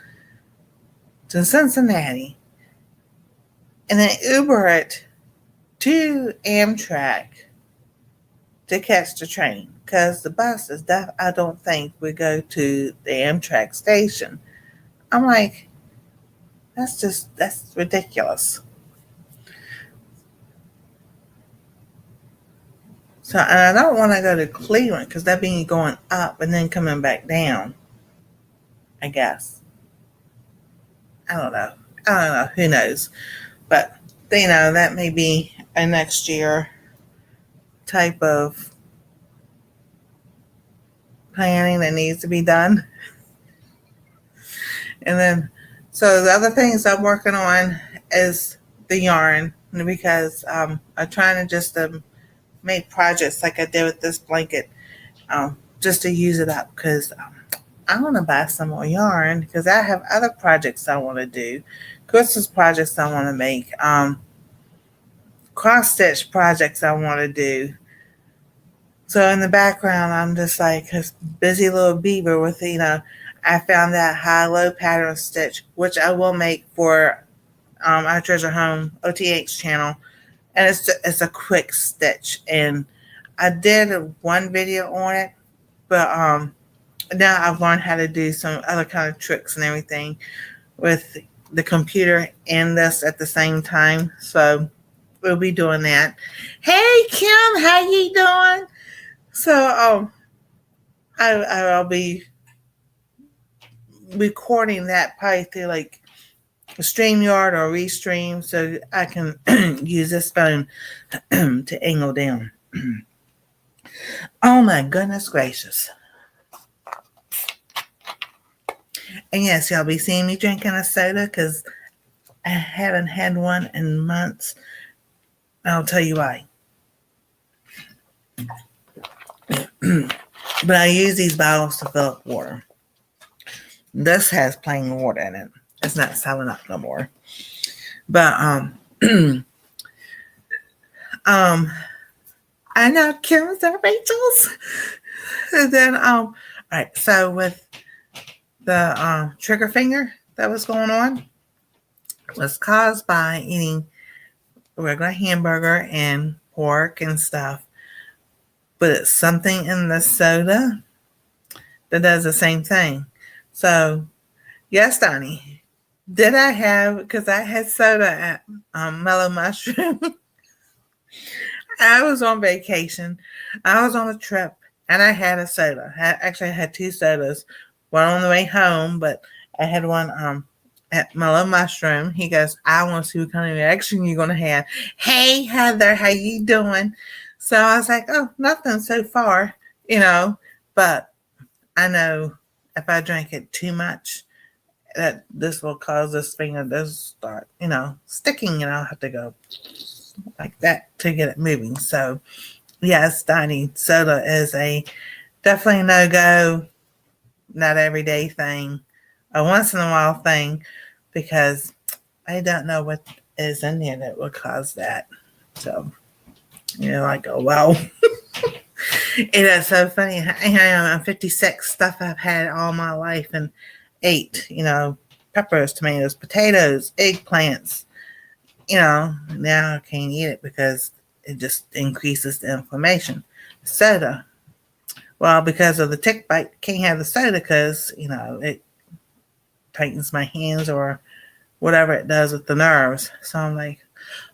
to Cincinnati and then Uber it to Amtrak to catch the train because the bus is I don't think we go to the Amtrak station. I'm like, that's ridiculous. So, and I don't want to go to Cleveland because that means going up and then coming back down, I guess. I don't know. Who knows? But, that may be a next year type of planning that needs to be done. And then, so the other things I'm working on is the yarn because I'm trying to just make projects like I did with this blanket just to use it up because I want to buy some more yarn because I have other projects I want to do, Christmas projects I want to make, cross stitch projects I want to do. So in the background, I'm just like a busy little beaver with, I found that high-low pattern stitch, which I will make for our Treasure Home OTH channel. And it's a quick stitch. And I did one video on it, but now I've learned how to do some other kind of tricks and everything with the computer and this at the same time. So we'll be doing that. Hey Kim, how you doing? So I'll be recording that probably through like StreamYard or Restream, so I can use this phone to angle down. Oh my goodness gracious. And yes, y'all be seeing me drinking a soda because I haven't had one in months. I'll tell you why. But I use these bottles to fill up water. This has plain water in it. It's not 7-Up no more. But I know Kim's and Rachel's. And then all right, so with the trigger finger that was going on was caused by eating a regular hamburger and pork and stuff. But it's something in the soda that does the same thing. So, yes, Donnie, did I have, because I had soda at Mellow Mushroom. I was on vacation. I was on a trip, and I had a soda. I had 2 sodas. One on the way home, but I had one at Mellow Mushroom. He goes, I want to see what kind of reaction you're going to have. Hey, Heather, how you doing? So I was like, oh, nothing so far, but I know if I drink it too much, that this will cause this finger to start, sticking, and I'll have to go like that to get it moving. So, yes, Donnie, soda is a definitely no-go, not everyday thing, a once in a while thing, because I don't know what is in there that will cause that. So, like, oh, wow. It is so funny. I'm 56, stuff I've had all my life and ate, peppers, tomatoes, potatoes, eggplants, now I can't eat it because it just increases the inflammation. Soda, well, because of the tick bite, can't have the soda because, it tightens my hands or whatever it does with the nerves. So I'm like,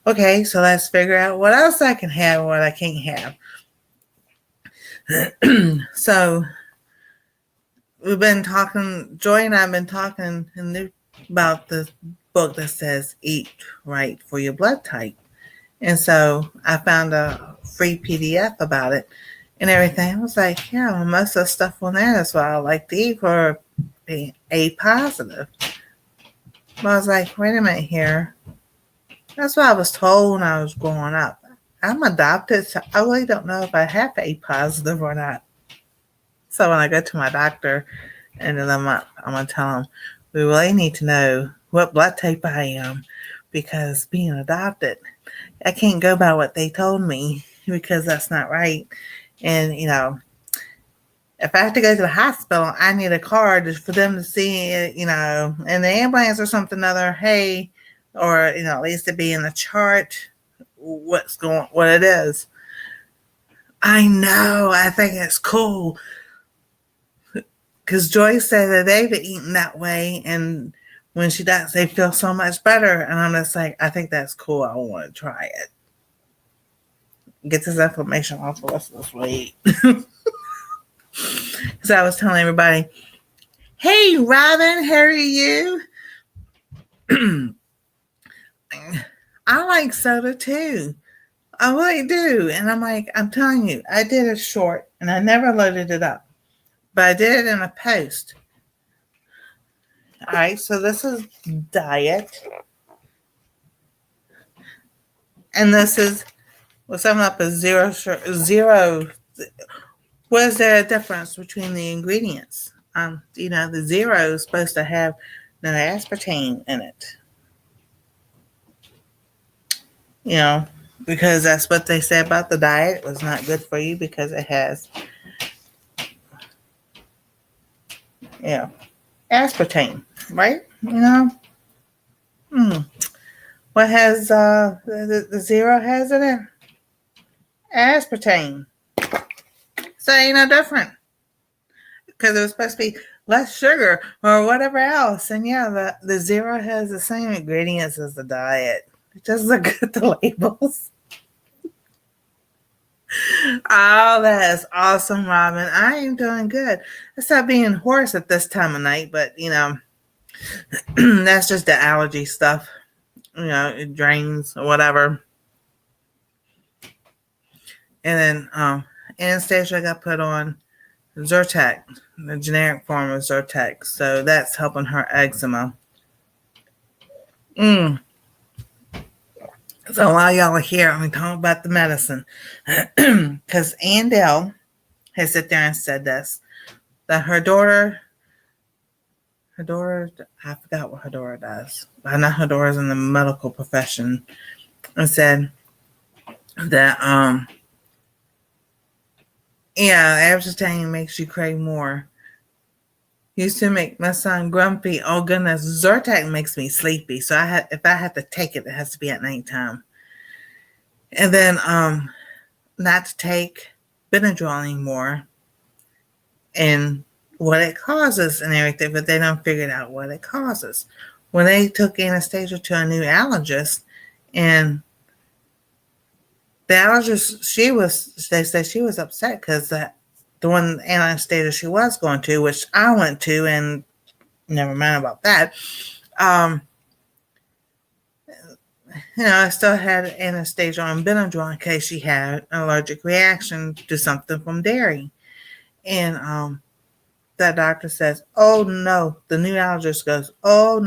okay, so let's figure out what else I can have and what I can't have. So we've been talking, Joy and I have been talking about the book that says Eat Right for Your Blood Type. And so I found a free PDF about it and everything. I was like, yeah, most of the stuff on there is what I like to eat for being A positive. But I was like, wait a minute here. That's what I was told when I was growing up. I'm adopted, so I really don't know if I have A positive or not. So when I go to my doctor end of the month, I'm going to tell him, we really need to know what blood type I am, because being adopted, I can't go by what they told me because that's not right. And, if I have to go to the hospital, I need a card for them to see it, in the ambulance or something other, hey, or, at least to be in the chart, what it is. I know, I think it's cool. Because Joyce said that they've eaten that way, and when she does, they feel so much better. And I'm just like, I think that's cool. I want to try it. Get this inflammation off the rest of this weight. Because I was telling everybody, hey, Robin, how are you? I like soda too. I really do. And I'm like, I'm telling you, I did a short and I never loaded it up, but I did it in a post. All right, so this is diet. And this is, well, 7-Up is zero. What is there a difference between the ingredients? The zero is supposed to have no aspartame in it. Because that's what they say about the diet. It was not good for you because it has, aspartame, right? What has the zero has in it? Aspartame. So it ain't no different because it was supposed to be less sugar or whatever else. And yeah, the zero has the same ingredients as the diet. Just look at the labels. Oh, that is awesome, Robin. I am doing good. I stopped being hoarse at this time of night, but that's just the allergy stuff. It drains or whatever. And then Anastasia got put on Zyrtec, the generic form of Zyrtec. So that's helping her eczema. So while y'all are here, I'm going to talk about the medicine. Because Andell has sit there and said this, that her daughter, I forgot what her daughter does. I know her daughter's in the medical profession, and said that, aspartame makes you crave more. Used to make my son grumpy. Oh goodness, Zyrtec makes me sleepy. So if I have to take it, it has to be at nighttime. And then not to take Benadryl anymore, and what it causes and everything, but they don't figure out what it causes. When they took Anastasia to a new allergist, and the allergist, they said she was upset because the one Anastasia she was going to, which I went to, and never mind about that. I still had Anastasia on Benadryl in case she had an allergic reaction to something from dairy. And that doctor says, oh no, the new allergist goes, oh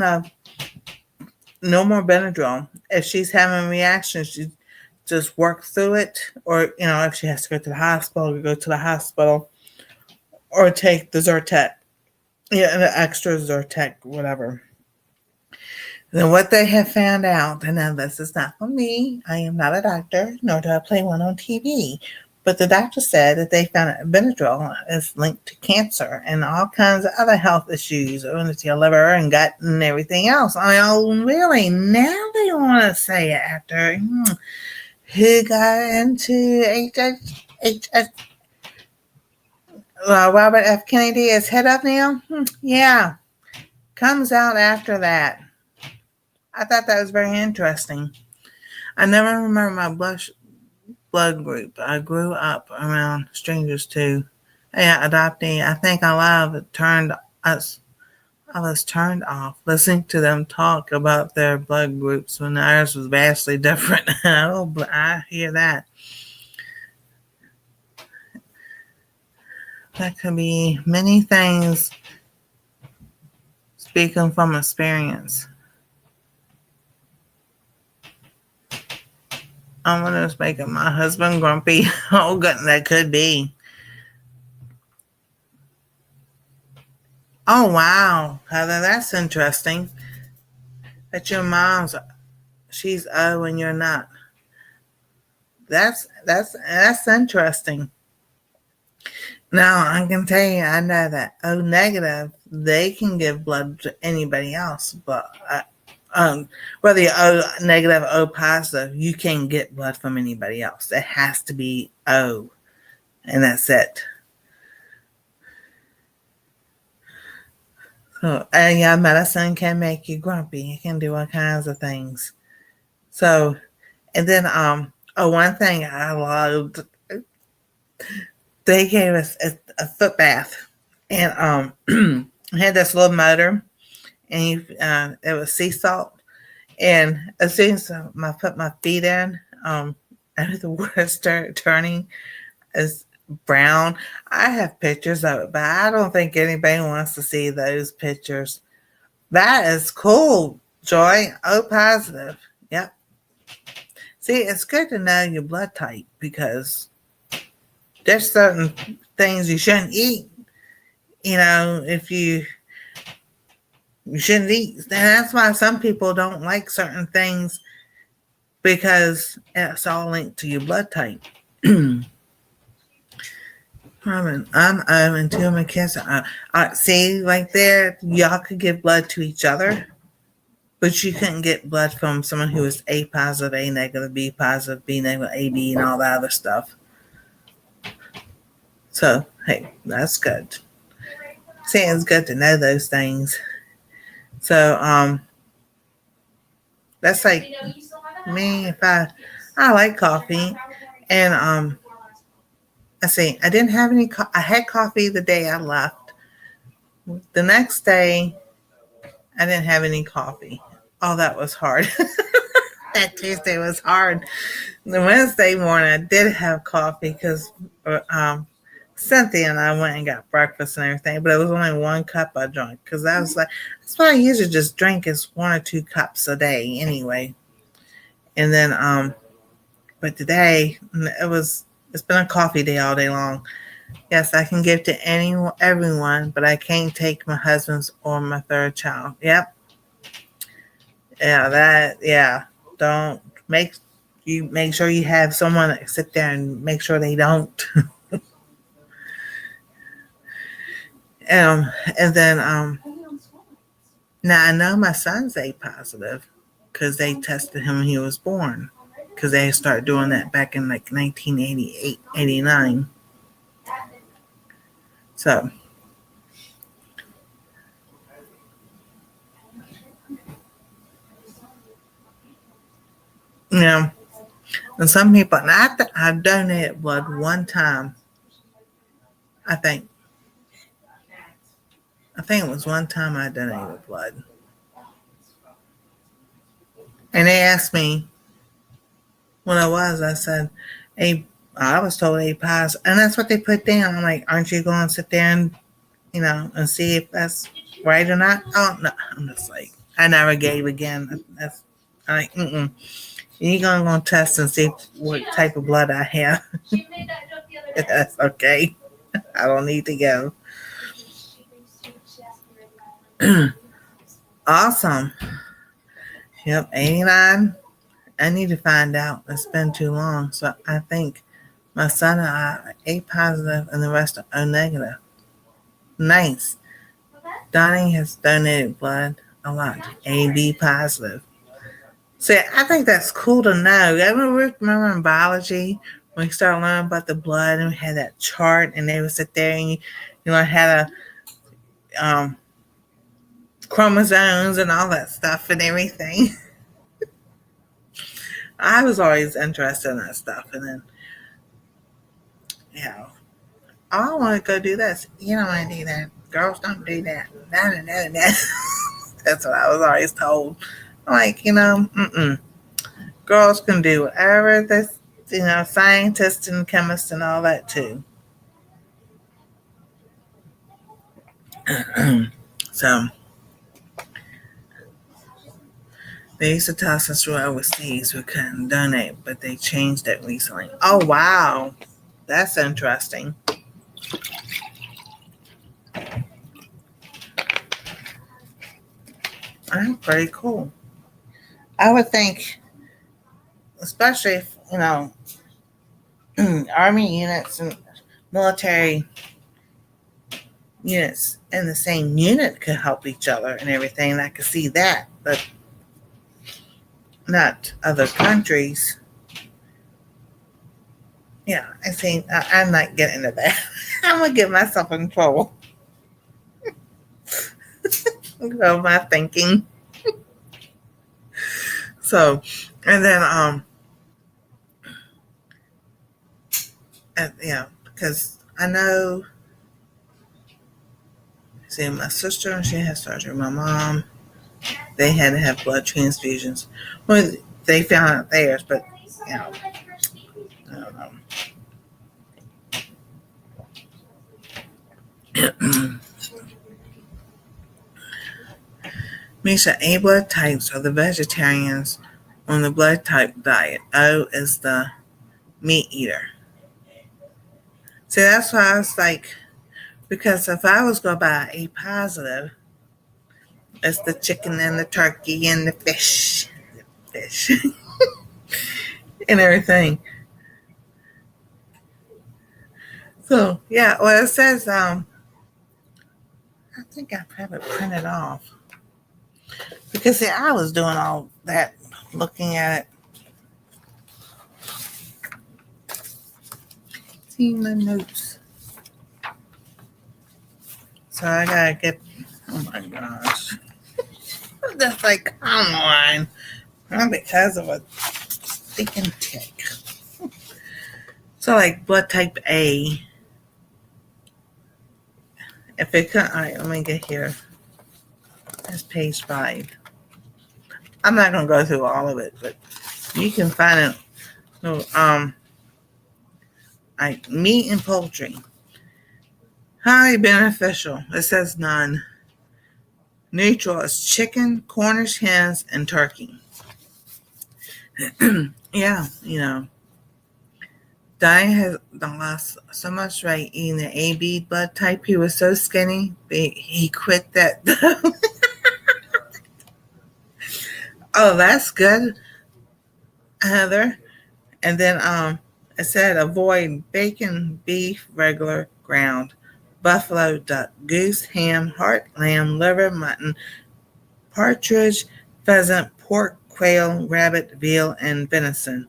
no more Benadryl. If she's having reactions, she just work through it, or if she has to go to the hospital, go to the hospital, or take the Zyrtec, the extra Zyrtec, whatever. Then what they have found out, and now this is not from me, I am not a doctor, nor do I play one on TV, but the doctor said that they found that Benadryl is linked to cancer and all kinds of other health issues, into your liver and gut and everything else. Really? Now they want to say it after who got into Robert F. Kennedy is head up now? Yeah. Comes out after that. I thought that was very interesting. I never remember my blood group. I grew up around strangers too. Yeah, adoptee. I think a lot of it I was turned off listening to them talk about their blood groups when ours was vastly different. Oh, I hear that. That could be many things, speaking from experience. I'm going to making my husband grumpy. Oh, good, that could be. Oh, wow, Heather, that's interesting. That your mom's, she's O and you're not. That's interesting. Now, I can tell you, I know that O negative, they can give blood to anybody else, but whether you're O negative, O positive, you can't get blood from anybody else. It has to be O, and that's it. So, and yeah, medicine can make you grumpy. It can do all kinds of things. So, and then one thing I loved, they gave us a foot bath, and had this little motor, and it was sea salt. And as soon as I put my feet in, the water started turning as brown. I have pictures of it, but I don't think anybody wants to see those pictures. That is cool, Joy. O positive. Yep. See, it's good to know your blood type because there's certain things you shouldn't eat. If you shouldn't eat. And that's why some people don't like certain things, because it's all linked to your blood type. I'm and two of my kids. See, like there, y'all could give blood to each other, but you couldn't get blood from someone who was A positive, A negative, B positive, B negative, AB, and all that other stuff. So, hey, that's good. See, it's good to know those things. So, that's like me. If I like coffee, and I see, I didn't have any. I had coffee the day I left. The next day, I didn't have any coffee. Oh, that was hard. That Tuesday was hard. The Wednesday morning, I did have coffee because Cynthia and I went and got breakfast and everything, but it was only 1 cup I drank because I was like, that's what I usually just drink is 1 or 2 cups a day anyway. And then, but today it's been a coffee day all day long. Yes, I can give to everyone, but I can't take my husband's or my third child. Yep. Yeah. Don't make sure you have someone that sit there and make sure they don't. And then now I know my son's A positive because they tested him when he was born because they started doing that back in like 1988, 89. So, you know, and some people, and I donated blood one time. I think it was one time I donated blood. And they asked me when I said, I was told A positive. And that's what they put down. I'm like, aren't you going to sit there and, and see if that's right or not? Oh, no. I'm just like, I never gave again. I'm like, you're going to go test and see what type of blood I have. That's okay. I don't need to go. Awesome. Yep, 89. I need to find out. It's been too long. So I think my son and I are A positive and the rest are O negative. Nice. Donnie has donated blood a lot. AB positive. So I think that's cool to know. I remember in biology when we started learning about the blood and we had that chart and they would sit there and had a chromosomes and all that stuff and everything. I was always interested in that stuff. And then, I want to go do this. You don't want to do that. Girls don't do that. No. That's what I was always told. I'm like, girls can do whatever this, scientists and chemists and all that too. So they used to tell us since we were overseas we couldn't donate, but they changed it recently. Oh wow, that's interesting. That's pretty cool. I would think, especially if army units and military units in the same unit could help each other and everything. And I could see that, but not other countries. Yeah, I see. I'm not getting into that. I'm gonna get myself in trouble. Of my thinking. So, and then because I know. See, my sister, she had surgery. My mom, they had to have blood transfusions. Well, they found out theirs, but I don't know. Misha, A blood types are the vegetarians on the blood type diet. O is the meat eater. See, that's why I was like, because if I was going by A positive, it's the chicken and the turkey and the fish and everything. So yeah, well it says I think I have it printed off because see I was doing all that looking at it. See my notes. So I gotta get. Oh my gosh, that's like come on, not because of a stinking tick. So like blood type A. If it could, all right, let me get here. That's page 5. I'm not gonna go through all of it, but you can find it. No, like meat and poultry, highly beneficial. It says none. Neutral is chicken, Cornish hens, and turkey. Yeah, Diane has lost so much weight eating the AB blood type. He was so skinny, he quit that. Oh, that's good, Heather. And then it said avoid bacon, beef, regular, ground, buffalo, duck, goose, ham, heart, lamb, liver, mutton, partridge, pheasant, pork, quail, rabbit, veal, and venison.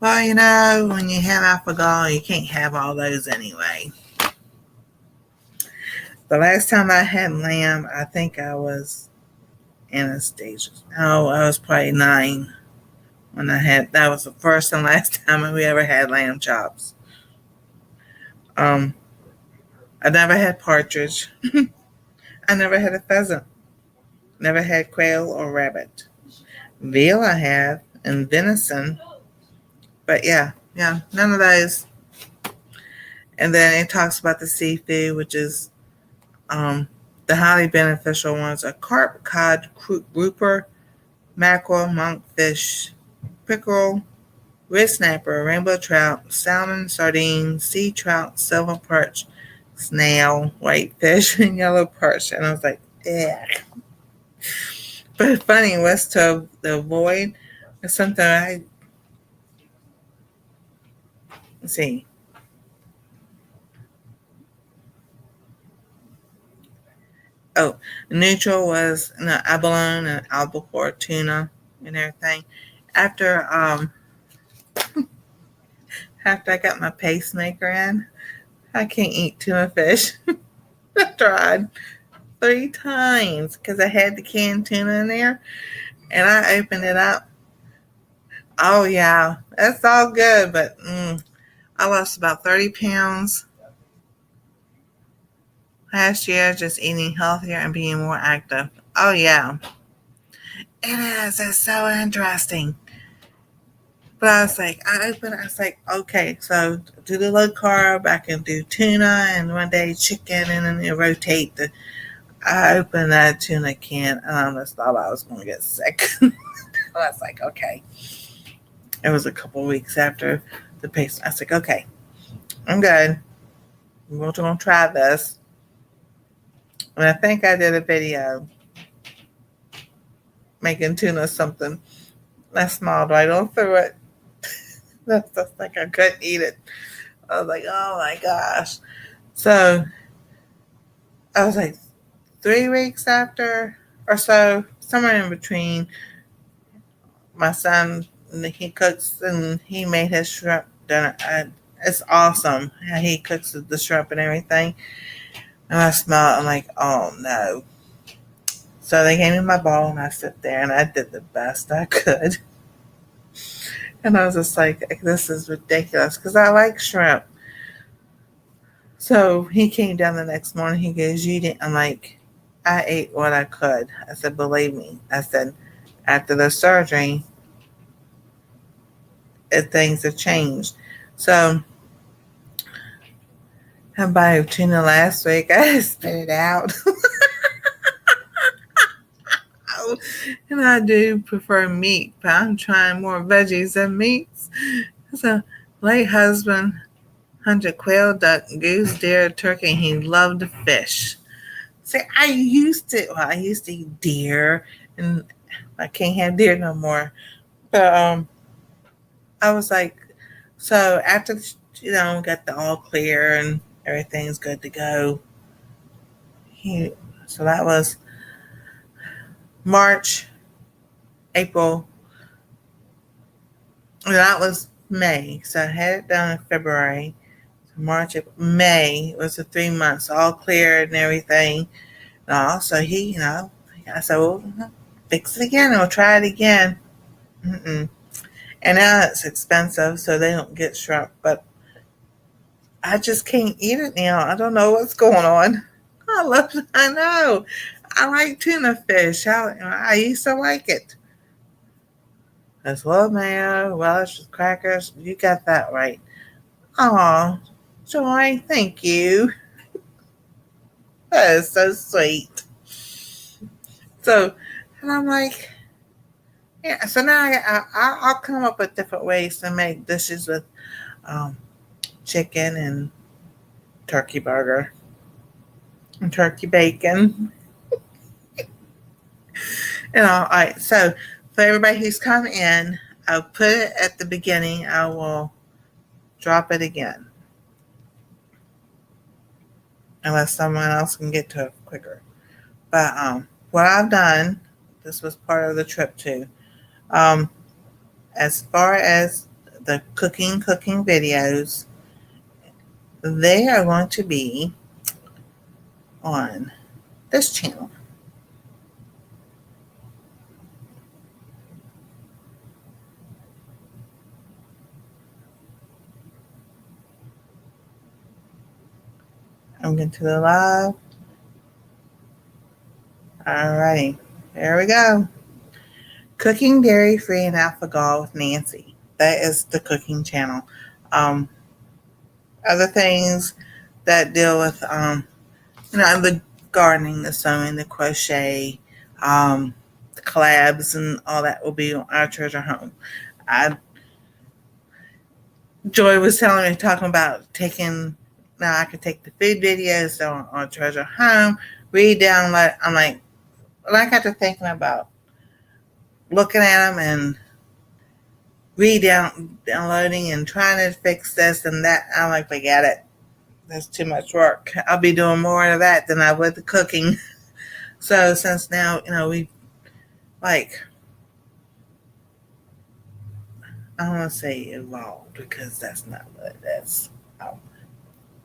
Well, when you have alpha-gal, you can't have all those anyway. The last time I had lamb, I think I was Anastsia. Oh, I was probably 9 when that was the first and last time we ever had lamb chops. I never had partridge. I never had a pheasant. Never had quail or rabbit. Veal I have, and venison. But yeah, none of those. And then it talks about the seafood, which is the highly beneficial ones are carp, cod, grouper, mackerel, monkfish, pickerel, red snapper, rainbow trout, salmon, sardine, sea trout, silver perch, snail, whitefish, and yellow perch. And I was like, yeah. But funny was to avoid something let's see. Oh, neutral was abalone and albacore tuna and everything. After after I got my pacemaker in, I can't eat tuna fish. I tried 3 times because I had the canned tuna in there, and I opened it up. Oh yeah, that's all good, but I lost about 30 pounds last year just eating healthier and being more active. Oh yeah, it is. It's so interesting. But I was like, I was like, okay, so do the low carb, I can do tuna and one day chicken and then you rotate I opened that tuna can and I just thought I was going to get sick. I was like, okay. It was a couple of weeks after the pace. I was like, okay, I'm good. We're going to try this. And I think I did a video making tuna something. I smiled right on through it. That's just like I couldn't eat it. I was like, oh my gosh. So I was like 3 weeks after or so, somewhere in between, my son, he cooks and he made his shrimp dinner. It's awesome how he cooks the shrimp and everything. And I smelled, I'm like, oh no. So they gave me my bowl and I sit there and I did the best I could. And I was just like, this is ridiculous because I like shrimp. So he came down the next morning. He goes, you didn't. I'm like, I ate what I could. I said, believe me. I said, after the surgery, things have changed. So I bought tuna last week. I spit it out. And I do prefer meat, but I'm trying more veggies than meats. So, late husband hunted quail, duck, goose, deer, turkey, and he loved fish. See, I used to eat deer, and I can't have deer no more. But I was like, so after got the all clear, and everything's good to go. So that was March, April. That was May. So I had it done in February. So March, April, May was the 3 months, all cleared and everything. So I said, well, fix it again. We'll try it again. Mm-mm. And now it's expensive, so they don't get shrimp. But I just can't eat it now. I don't know what's going on. I know. I like tuna fish. I used to like it. As well, mayo, relish with crackers. You got that right. Aw, Joy, thank you. That is so sweet. So, and I'm like, yeah. So now I'll come up with different ways to make dishes with chicken and turkey burger and turkey bacon. All right. So for everybody who's come in, I'll put it at the beginning. I will drop it again, unless someone else can get to it quicker. But what I've done, this was part of the trip too. As far as the cooking videos, they are going to be on this channel. I'm going to the live. Alrighty, there we go. Cooking Dairy Free and Alpha-Gal with Nancy. That is the cooking channel. Other things that deal with, the gardening, the sewing, the crochet, the collabs, and all that will be on Our Treasure Home. Joy was talking about now I can take the food videos on Treasure Home, re-download. I'm like, when I got to thinking about looking at them and downloading and trying to fix this and that, I'm like, forget it. That's too much work. I'll be doing more of that than I would the cooking. So since now, we I don't want to say evolved, because that's not what it is.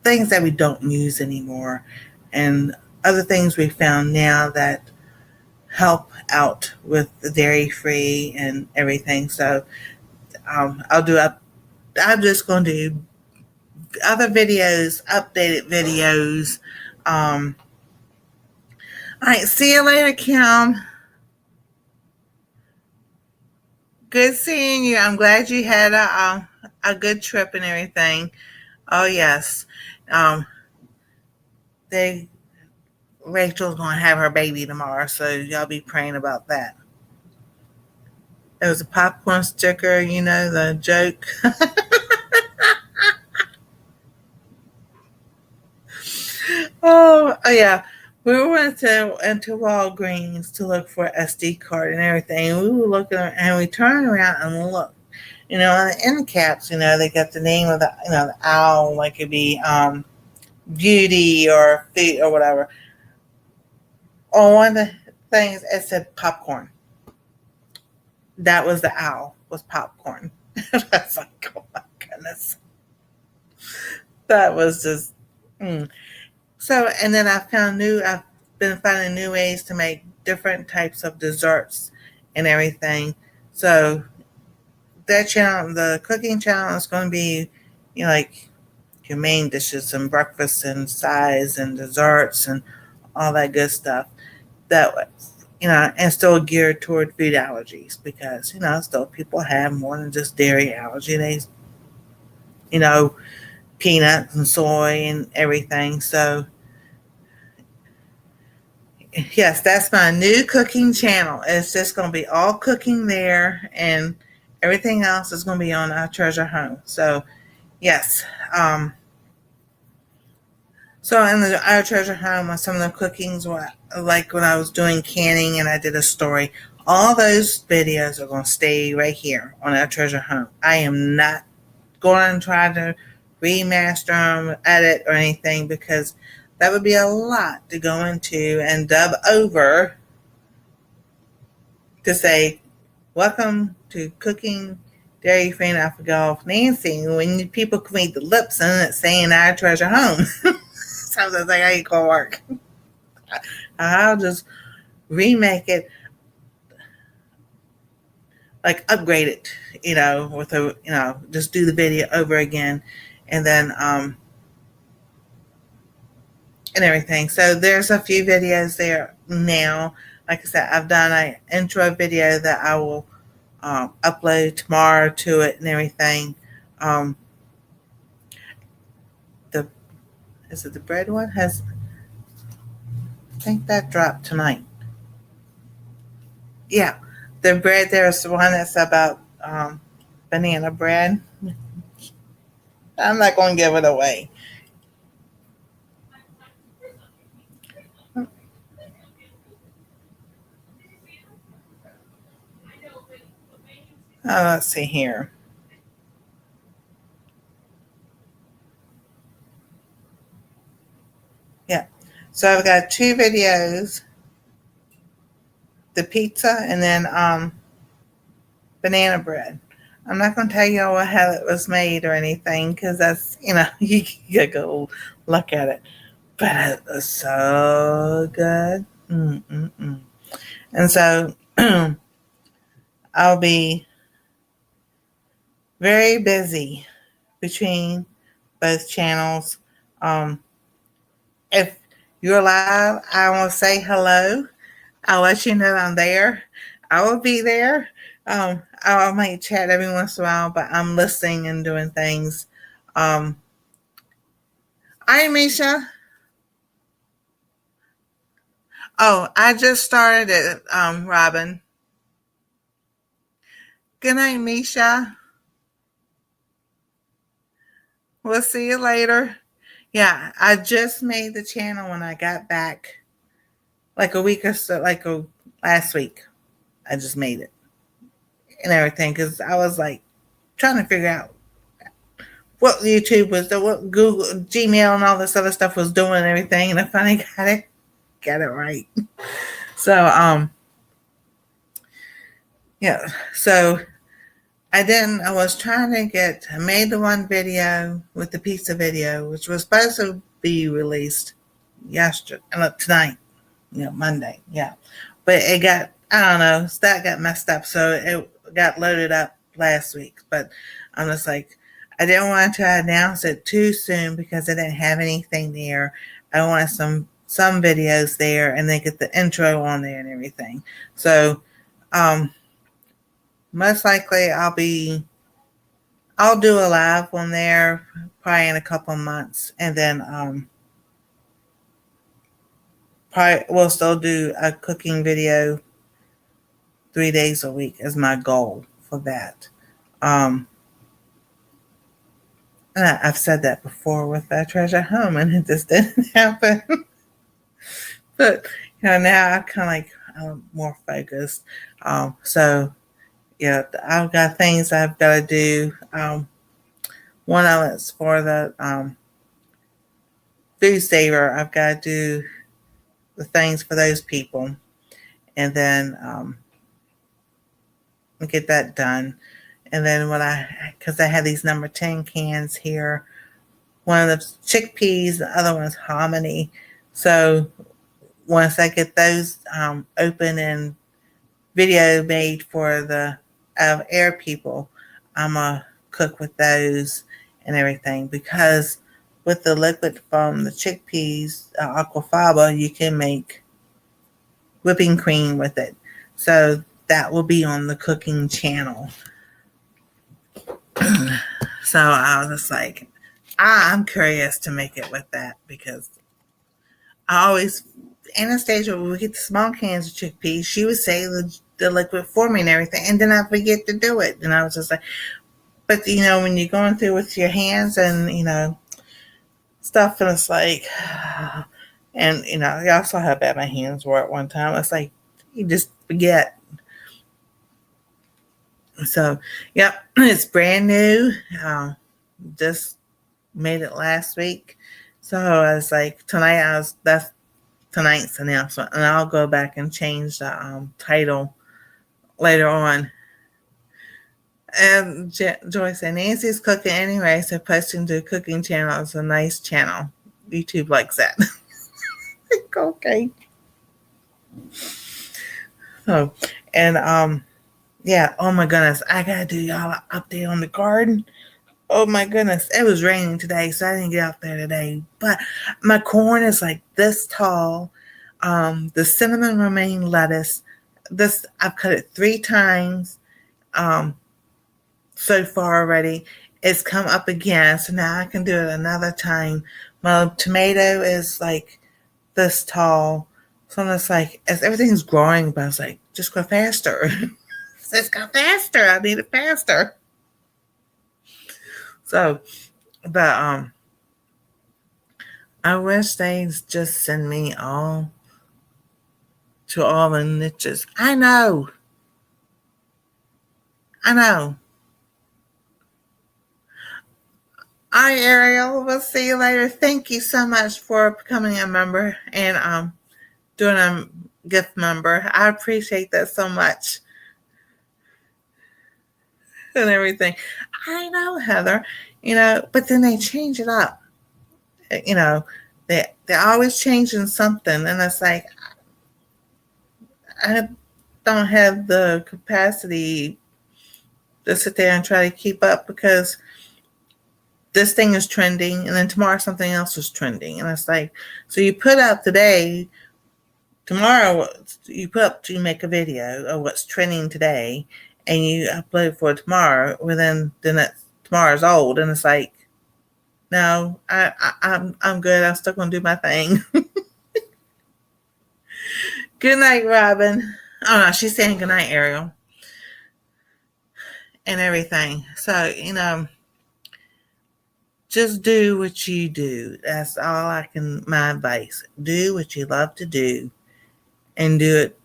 Things that we don't use anymore, and other things we found now that help out with the dairy free and everything. So I'm just going to do other videos, updated videos. All right, see you later, Kim. Good seeing you. I'm glad you had a good trip and everything. Oh yes. Rachel's gonna have her baby tomorrow, so y'all be praying about that. There was a popcorn sticker, the joke. Oh yeah. We went into Walgreens to look for an SD card and everything. We were looking, and we turned around and looked. On the end caps, they got the name of the owl, like it'd be beauty or feet or whatever. On one of the things, it said popcorn. That was the owl, was popcorn. That's like, oh my goodness. That was just. So, and then I've been finding new ways to make different types of desserts and everything. So that channel, the cooking channel, is going to be, like your main dishes and breakfast and sides and desserts and all that good stuff. That way, and still geared toward food allergies, because, still people have more than just dairy allergy. They, peanuts and soy and everything. So yes, that's my new cooking channel. It's just going to be all cooking there, and everything else is going to be on Our Treasure Home. So yes. So in Our Treasure Home, on some of the cookings, like when I was doing canning and I did a story, all those videos are going to stay right here on Our Treasure Home. I am not going to try to remaster them, edit, or anything, because that would be a lot to go into and dub over to say, welcome to Cooking Dairy Free and Alpha Nancy, when people can read the lips and it's saying our treasure home. Sounds like I ain't gonna work. I'll just remake it, like upgrade it, with a, just do the video over again, and then and everything. So there's a few videos there now. Like I said, I've done an intro video that I will upload tomorrow to it and everything. The Is it the bread one? I think that dropped tonight. Yeah, the bread, there's one that's about banana bread. I'm not going to give it away. Let's see here. Yeah, so I've got two videos: the pizza and then banana bread. I'm not going to tell you all how it was made or anything, because that's, you gotta go look at it. But it was so good. Mm-mm-mm. And so I'll be very busy between both channels. If you're live, I will say hello. I'll let you know I'm there. I will be there. I might chat every once in a while, but I'm listening and doing things. Hi, Misha. Oh, I just started it, Robin. Good night, Misha. We'll see you later. Yeah, I just made the channel when I got back, like a week or so, last week. I just made it and everything, because I was like trying to figure out what YouTube was doing, what Google, Gmail, and all this other stuff was doing and everything, and I finally got it right. So yeah, so I was trying to I made the one video with the pizza video, which was supposed to be released tonight, Monday, yeah. But it got, I don't know, that got messed up, so it got loaded up last week. But I'm just like, I didn't want to announce it too soon because I didn't have anything there. I wanted some videos there, and then get the intro on there and everything. So most likely I'll do a live one there probably in a couple months, and then probably we'll still do a cooking video 3 days a week as my goal for that. And I've said that before with that treasure home, and it just didn't happen. But now I'm kind of more focused. So yeah, I've got things I've got to do. One of it's for the food saver. I've got to do the things for those people, and then get that done. And then because I have these number 10 cans here, one of the chickpeas, the other one's hominy. So once I get those open and video made for the air people, I'm gonna cook with those and everything, because with the liquid from the chickpeas, aquafaba, you can make whipping cream with it. So that will be on the cooking channel. So I was just like, I'm curious to make it with that, because I always, Anastsia, when we get the small cans of chickpeas, she would say the liquid for me and everything, and then I forget to do it. And I was just like, but when you're going through with your hands and stuff, and it's like, and y'all saw how bad my hands were at one time. It's like you just forget. So, yep, it's brand new. Just made it last week. So I was like, that's tonight's announcement, and I'll go back and change the title later on. And Joy said, Nancy's cooking anyway, so posting to a cooking channel is a nice channel. YouTube likes that. Okay. So, and yeah, oh my goodness, I gotta do y'all an update on the garden. Oh my goodness, it was raining today, so I didn't get out there today. But my corn is like this tall. The cinnamon romaine lettuce, this I've cut it 3 times so far already. It's come up again, so now I can do it another time. My tomato is like this tall. So I'm just like, as everything's growing, but I was like, just go faster. Let's go faster. I need it faster. So, but I wish they'd just send me all to all the niches. I know. All right, Ariel. We'll see you later. Thank you so much for becoming a member and doing a gift member. I appreciate that so much. And everything. I know, Heather. But then they change it up. They're always changing something, and it's like I don't have the capacity to sit there and try to keep up because this thing is trending, and then tomorrow something else is trending, and it's like, so you put up today, tomorrow you make a video of what's trending today, and you upload for tomorrow. Well, then tomorrow's old, and it's like, no, I'm good. I'm still gonna do my thing. Good night, Robin. Oh no, she's saying good night, Ariel, and everything. So just do what you do. That's all my advice. Do what you love to do, and do it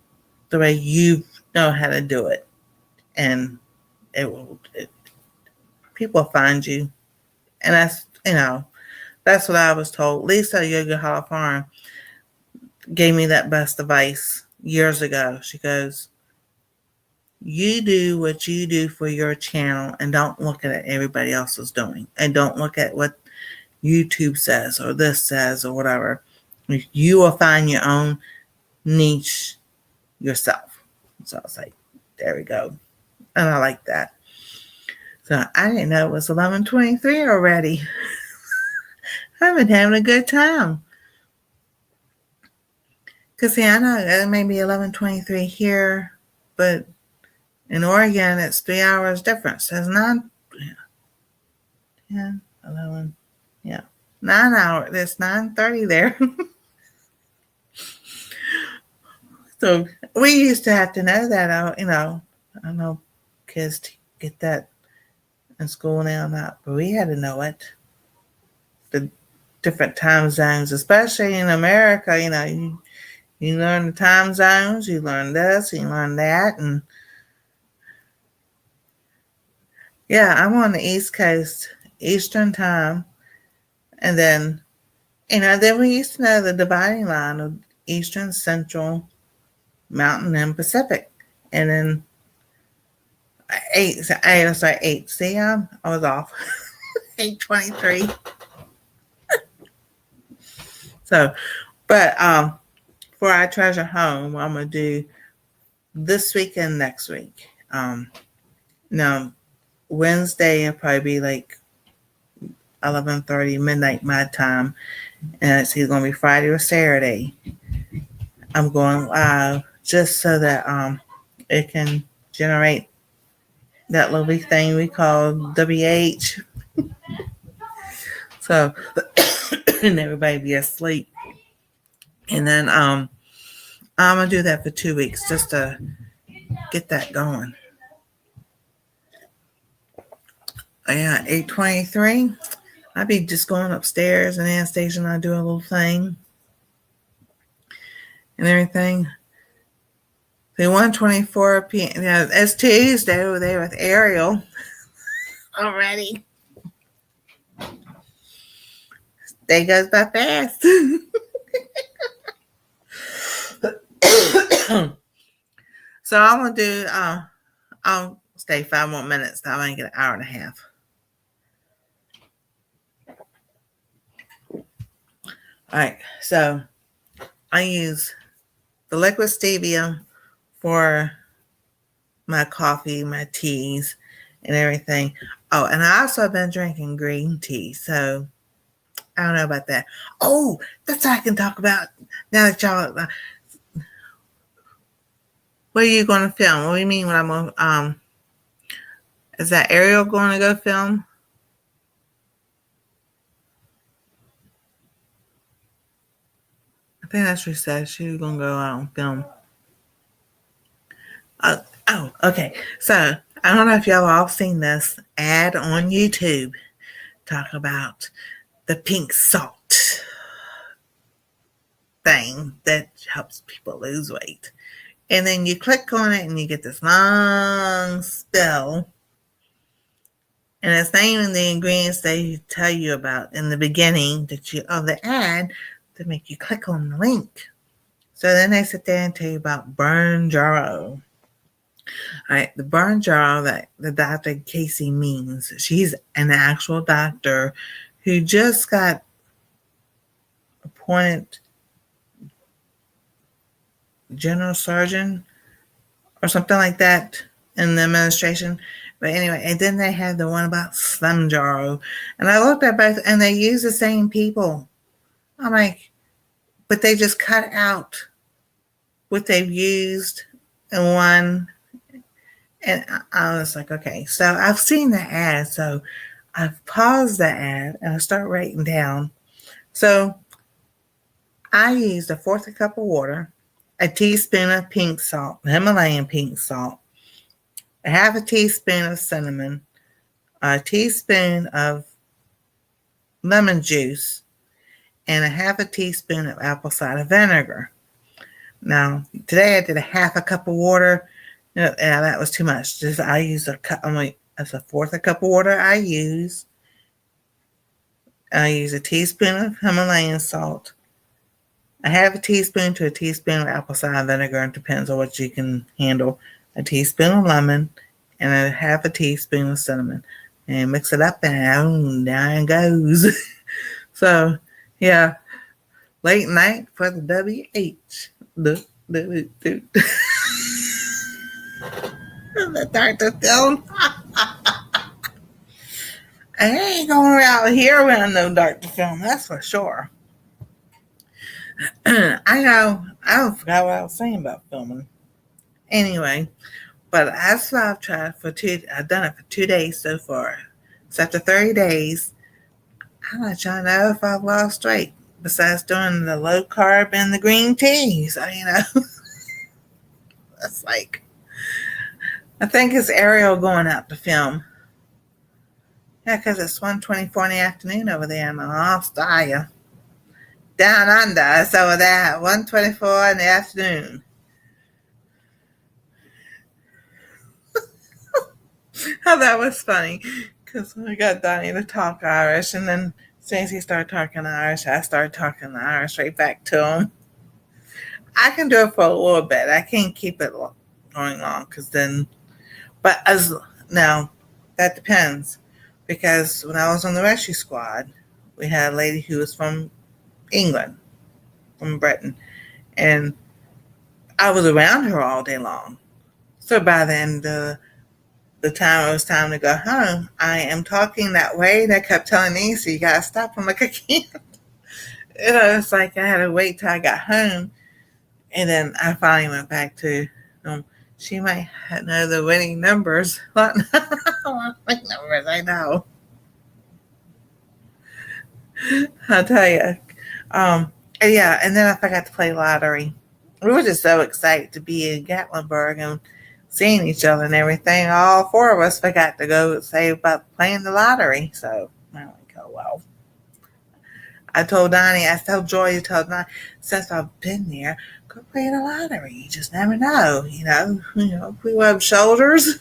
the way you know how to do it, and people find you, and that's what I was told. Lisa Yoga Hall Farm gave me that best advice years ago. She goes, you do what you do for your channel, and don't look at what everybody else is doing, and don't look at what YouTube says or this says or whatever. You will find your own niche yourself. So I was like, there we go. And I like that. So I didn't know it was 11:23 already. I've been having a good time. Because, see, I know it may be 11:23 here, but in Oregon, it's 3 hours difference. It's 9, 10, 11, 9 hours. It's 9:30 there. So we used to have to know that. I know kids get that in school now, but we had to know it. The different time zones, especially in America, you learn the time zones, you learn this, you learn that, and yeah, I'm on the East Coast, Eastern time, and then then we used to know the dividing line of Eastern, Central, Mountain, and Pacific, and then 8. Sorry, 8. See, I was off. 8:23. So, but for our treasure home, I'm gonna do this week and next week. Now Wednesday will probably be like 11:30 midnight my time, and it's either gonna be Friday or Saturday. I'm going live just so that it can generate that lovely thing we call WH. So and everybody be asleep. And then I'm gonna do that for 2 weeks just to get that going. Yeah, 8:23. I'll be just going upstairs, and Anastsia and I do a little thing and everything. The 1:24 p.m. Yeah, it's Tuesday over there with Ariel already. Day goes by fast. So I'm gonna do. I'll stay 5 more minutes. So I make it an hour and a half. All right. So I use the liquid stevia for my coffee, my teas, and everything. Oh, and I also have been drinking green tea. So I don't know about that. Oh, that's what I can talk about now that y'all. What are you going to film? What do you mean when I'm going? Is that Ariel going to go film? I think that's what she said. She was going to go out and film. Okay. So I don't know if y'all all seen this ad on YouTube talk about the pink salt thing that helps people lose weight. And then you click on it and you get this long spell. And it's naming the ingredients they tell you about in the beginning of the ad to make you click on the link. So then they sit there and tell you about burn jarrow. All right, the burn jarrow that the Dr. Casey means. She's an actual doctor who just got appointed general surgeon or something like that in the administration. But anyway, and then they had the one about slim jarrow. And I looked at both and they use the same people. I'm like, but they just cut out what they've used in one. And I was like, okay, so I've seen the ad. So I've paused the ad and I start writing down. So I used a fourth of a cup of water, a teaspoon of pink salt, Himalayan pink salt, a half a teaspoon of cinnamon, a teaspoon of lemon juice, and a half a teaspoon of apple cider vinegar. Now, today I did a half a cup of water. Yeah, that was too much. I used a cup. That's a fourth a cup of water I use a teaspoon of Himalayan salt, a half a teaspoon to a teaspoon of apple cider vinegar. It depends on what you can handle. A teaspoon of lemon and a half a teaspoon of cinnamon. And mix it up and down it goes. So, yeah, late night for the WH. The Dr. Phil. I ain't going out here around no Dr. Film, that's for sure. I know. I forgot what I was saying about filming. Anyway, but that's what I've tried for I've done it for 2 days so far. So after 30 days, I'm not trying to know if I've lost weight. Besides doing the low carb and the green tea. So, that's like, I think it's Ariel going out to film. Yeah, because it's 1:24 in the afternoon over there in Anastsia. Down under, it's over there at 1:24 in the afternoon. Oh, that was funny. Because we got Donnie to talk Irish, and then as soon as he started talking Irish, I started talking Irish right back to him. I can do it for a little bit. I can't keep it going long, because then, but now, that depends. Because when I was on the rescue squad, we had a lady who was from England, from Britain, and I was around her all day long. So by the end of the time it was time to go home, I am talking that way. They kept telling me, so you gotta stop. I'm like, I can't. It's like I had to wait till I got home, and then I finally went back to she might know the winning numbers. What numbers? I know. I'll tell you. Yeah, and then I forgot to play lottery. We were just so excited to be in Gatlinburg and seeing each other and everything. All four of us forgot to go say about playing the lottery. So I'm like, oh well. I told Joy to tell Donnie, since I've been there, go play the lottery. You just never know, if we rub shoulders.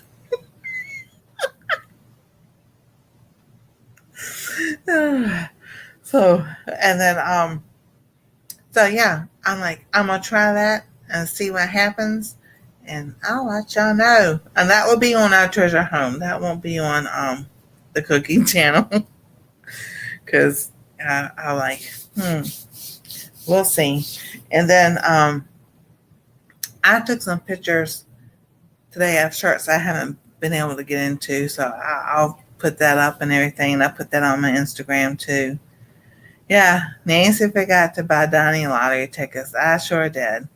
So, and then, so yeah, I'm like, I'm going to try that and see what happens. And I'll let y'all know. And that will be on our treasure home. That won't be on, the cooking channel. Cause I like, we'll see. And then, I took some pictures today of shirts I haven't been able to get into. So I'll put that up and everything. And I'll put that on my Instagram too. Yeah, Nancy forgot to buy Donnie lottery tickets. I sure did.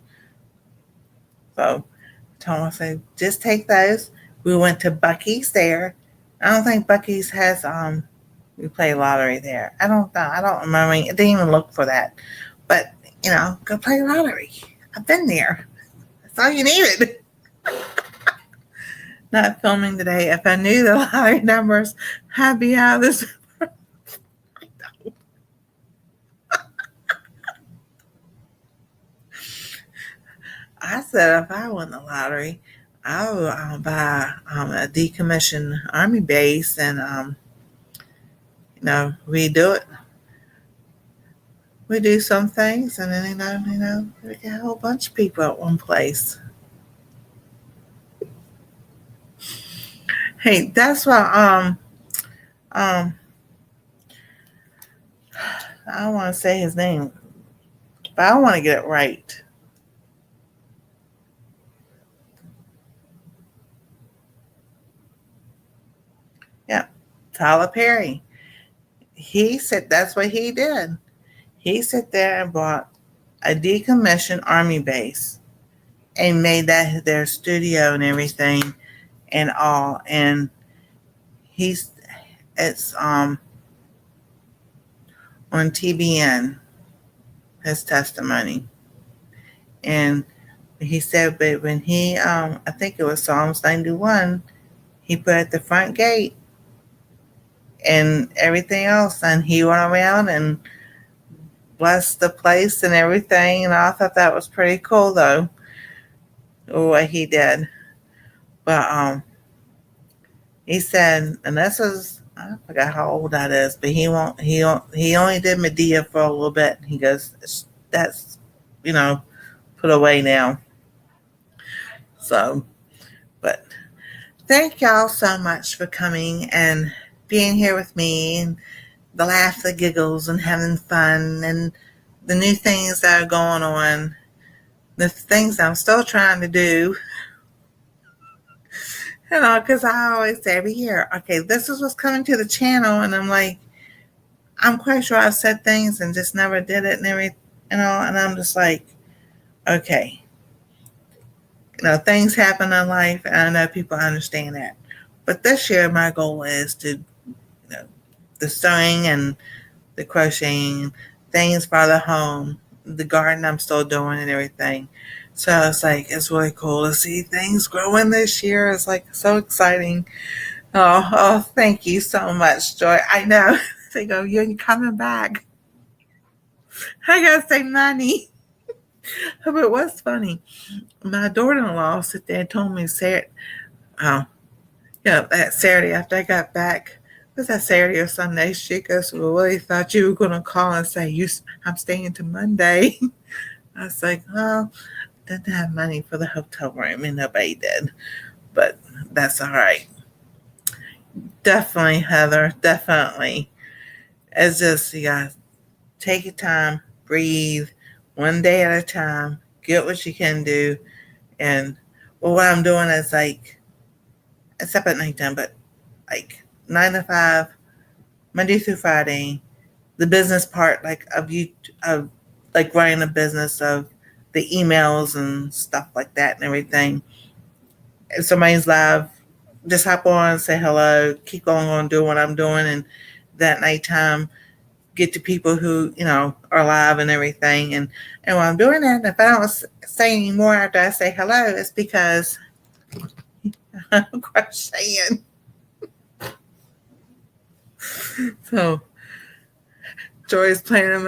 So I told her, I said, just take those. We went to Bucky's there. I don't think Bucky's has we play lottery there. I don't know. I don't remember. I didn't even look for that. But, go play lottery. I've been there. That's all you needed. Not filming today. If I knew the lottery numbers, I'd be out of this. I said if I won the lottery, I would buy a decommissioned army base and redo it. We do some things, and then we get a whole bunch of people at one place. Hey, that's why I don't want to say his name, but I want to get it right. Yeah, Tyler Perry. He said that's what he did. He sat there and bought a decommissioned army base and made that their studio and everything and all. And it's on TBN, his testimony. And he said, but when he I think it was Psalms 91, he put at the front gate and everything else, and he went around and blessed the place and everything. And I thought that was pretty cool though, what he did. But he said, and this is, I forgot how old that is, but he only did Medea for a little bit. He goes, that's put away now. So, but thank y'all so much for coming and being here with me, and the laughs, the giggles, and having fun, and the new things that are going on, the things I'm still trying to do. Because I always say every year, okay, this is what's coming to the channel, and I'm like, I'm quite sure I've said things and just never did it and everything, and I'm just like, okay, things happen in life, and I know people understand that. But this year, my goal is to, the sewing and the crocheting, things for the home, the garden I'm still doing and everything. So it's like, it's really cool to see things growing this year. It's like so exciting. Oh, thank you so much, Joy. I know. They go, you're coming back. I gotta say money. But what's funny, my daughter-in-law sit there and told me that Saturday after I got back, was that Saturday or Sunday? She goes, well, really thought you were going to call and say, I'm staying to Monday. I was like, well, didn't have money for the hotel room, and nobody did. But that's all right. Definitely, Heather, definitely. It's just, you got to take your time, breathe, one day at a time, get what you can do. And what I'm doing is like, except at nighttime, but like 9 to 5, Monday through Friday, the business part, like of like running a business, of the emails and stuff like that and everything. If somebody's live, just hop on, say hello, keep going on doing what I'm doing, and that nighttime get to people who are live and everything. And while I'm doing that, if I don't say any more after I say hello, it's because I'm crocheting. So Joy's planning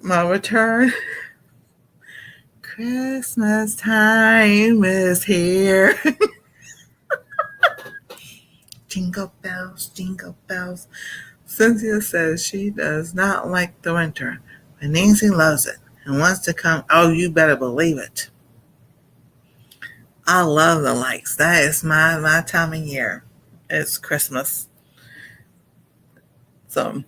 my return. Christmas time is here. Jingle bells, jingle bells. Cynthia says she does not like the winter, but Nancy loves it and wants to come. Oh, you better believe it. I love the lights. That is my time of year. It's Christmas. So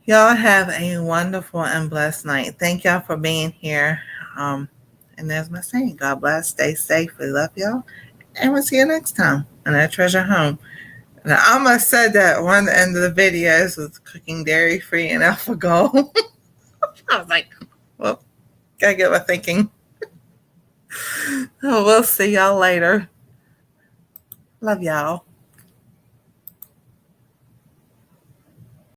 y'all have a wonderful and blessed night. Thank y'all for being here. And there's my saying. God bless. Stay safe. We love y'all. And we'll see you next time on That Treasure Home. Now, I almost said that one end of the videos was cooking dairy-free and AlphaGo. I was like, well, gotta get my thinking. Oh, we'll see y'all later. Love y'all.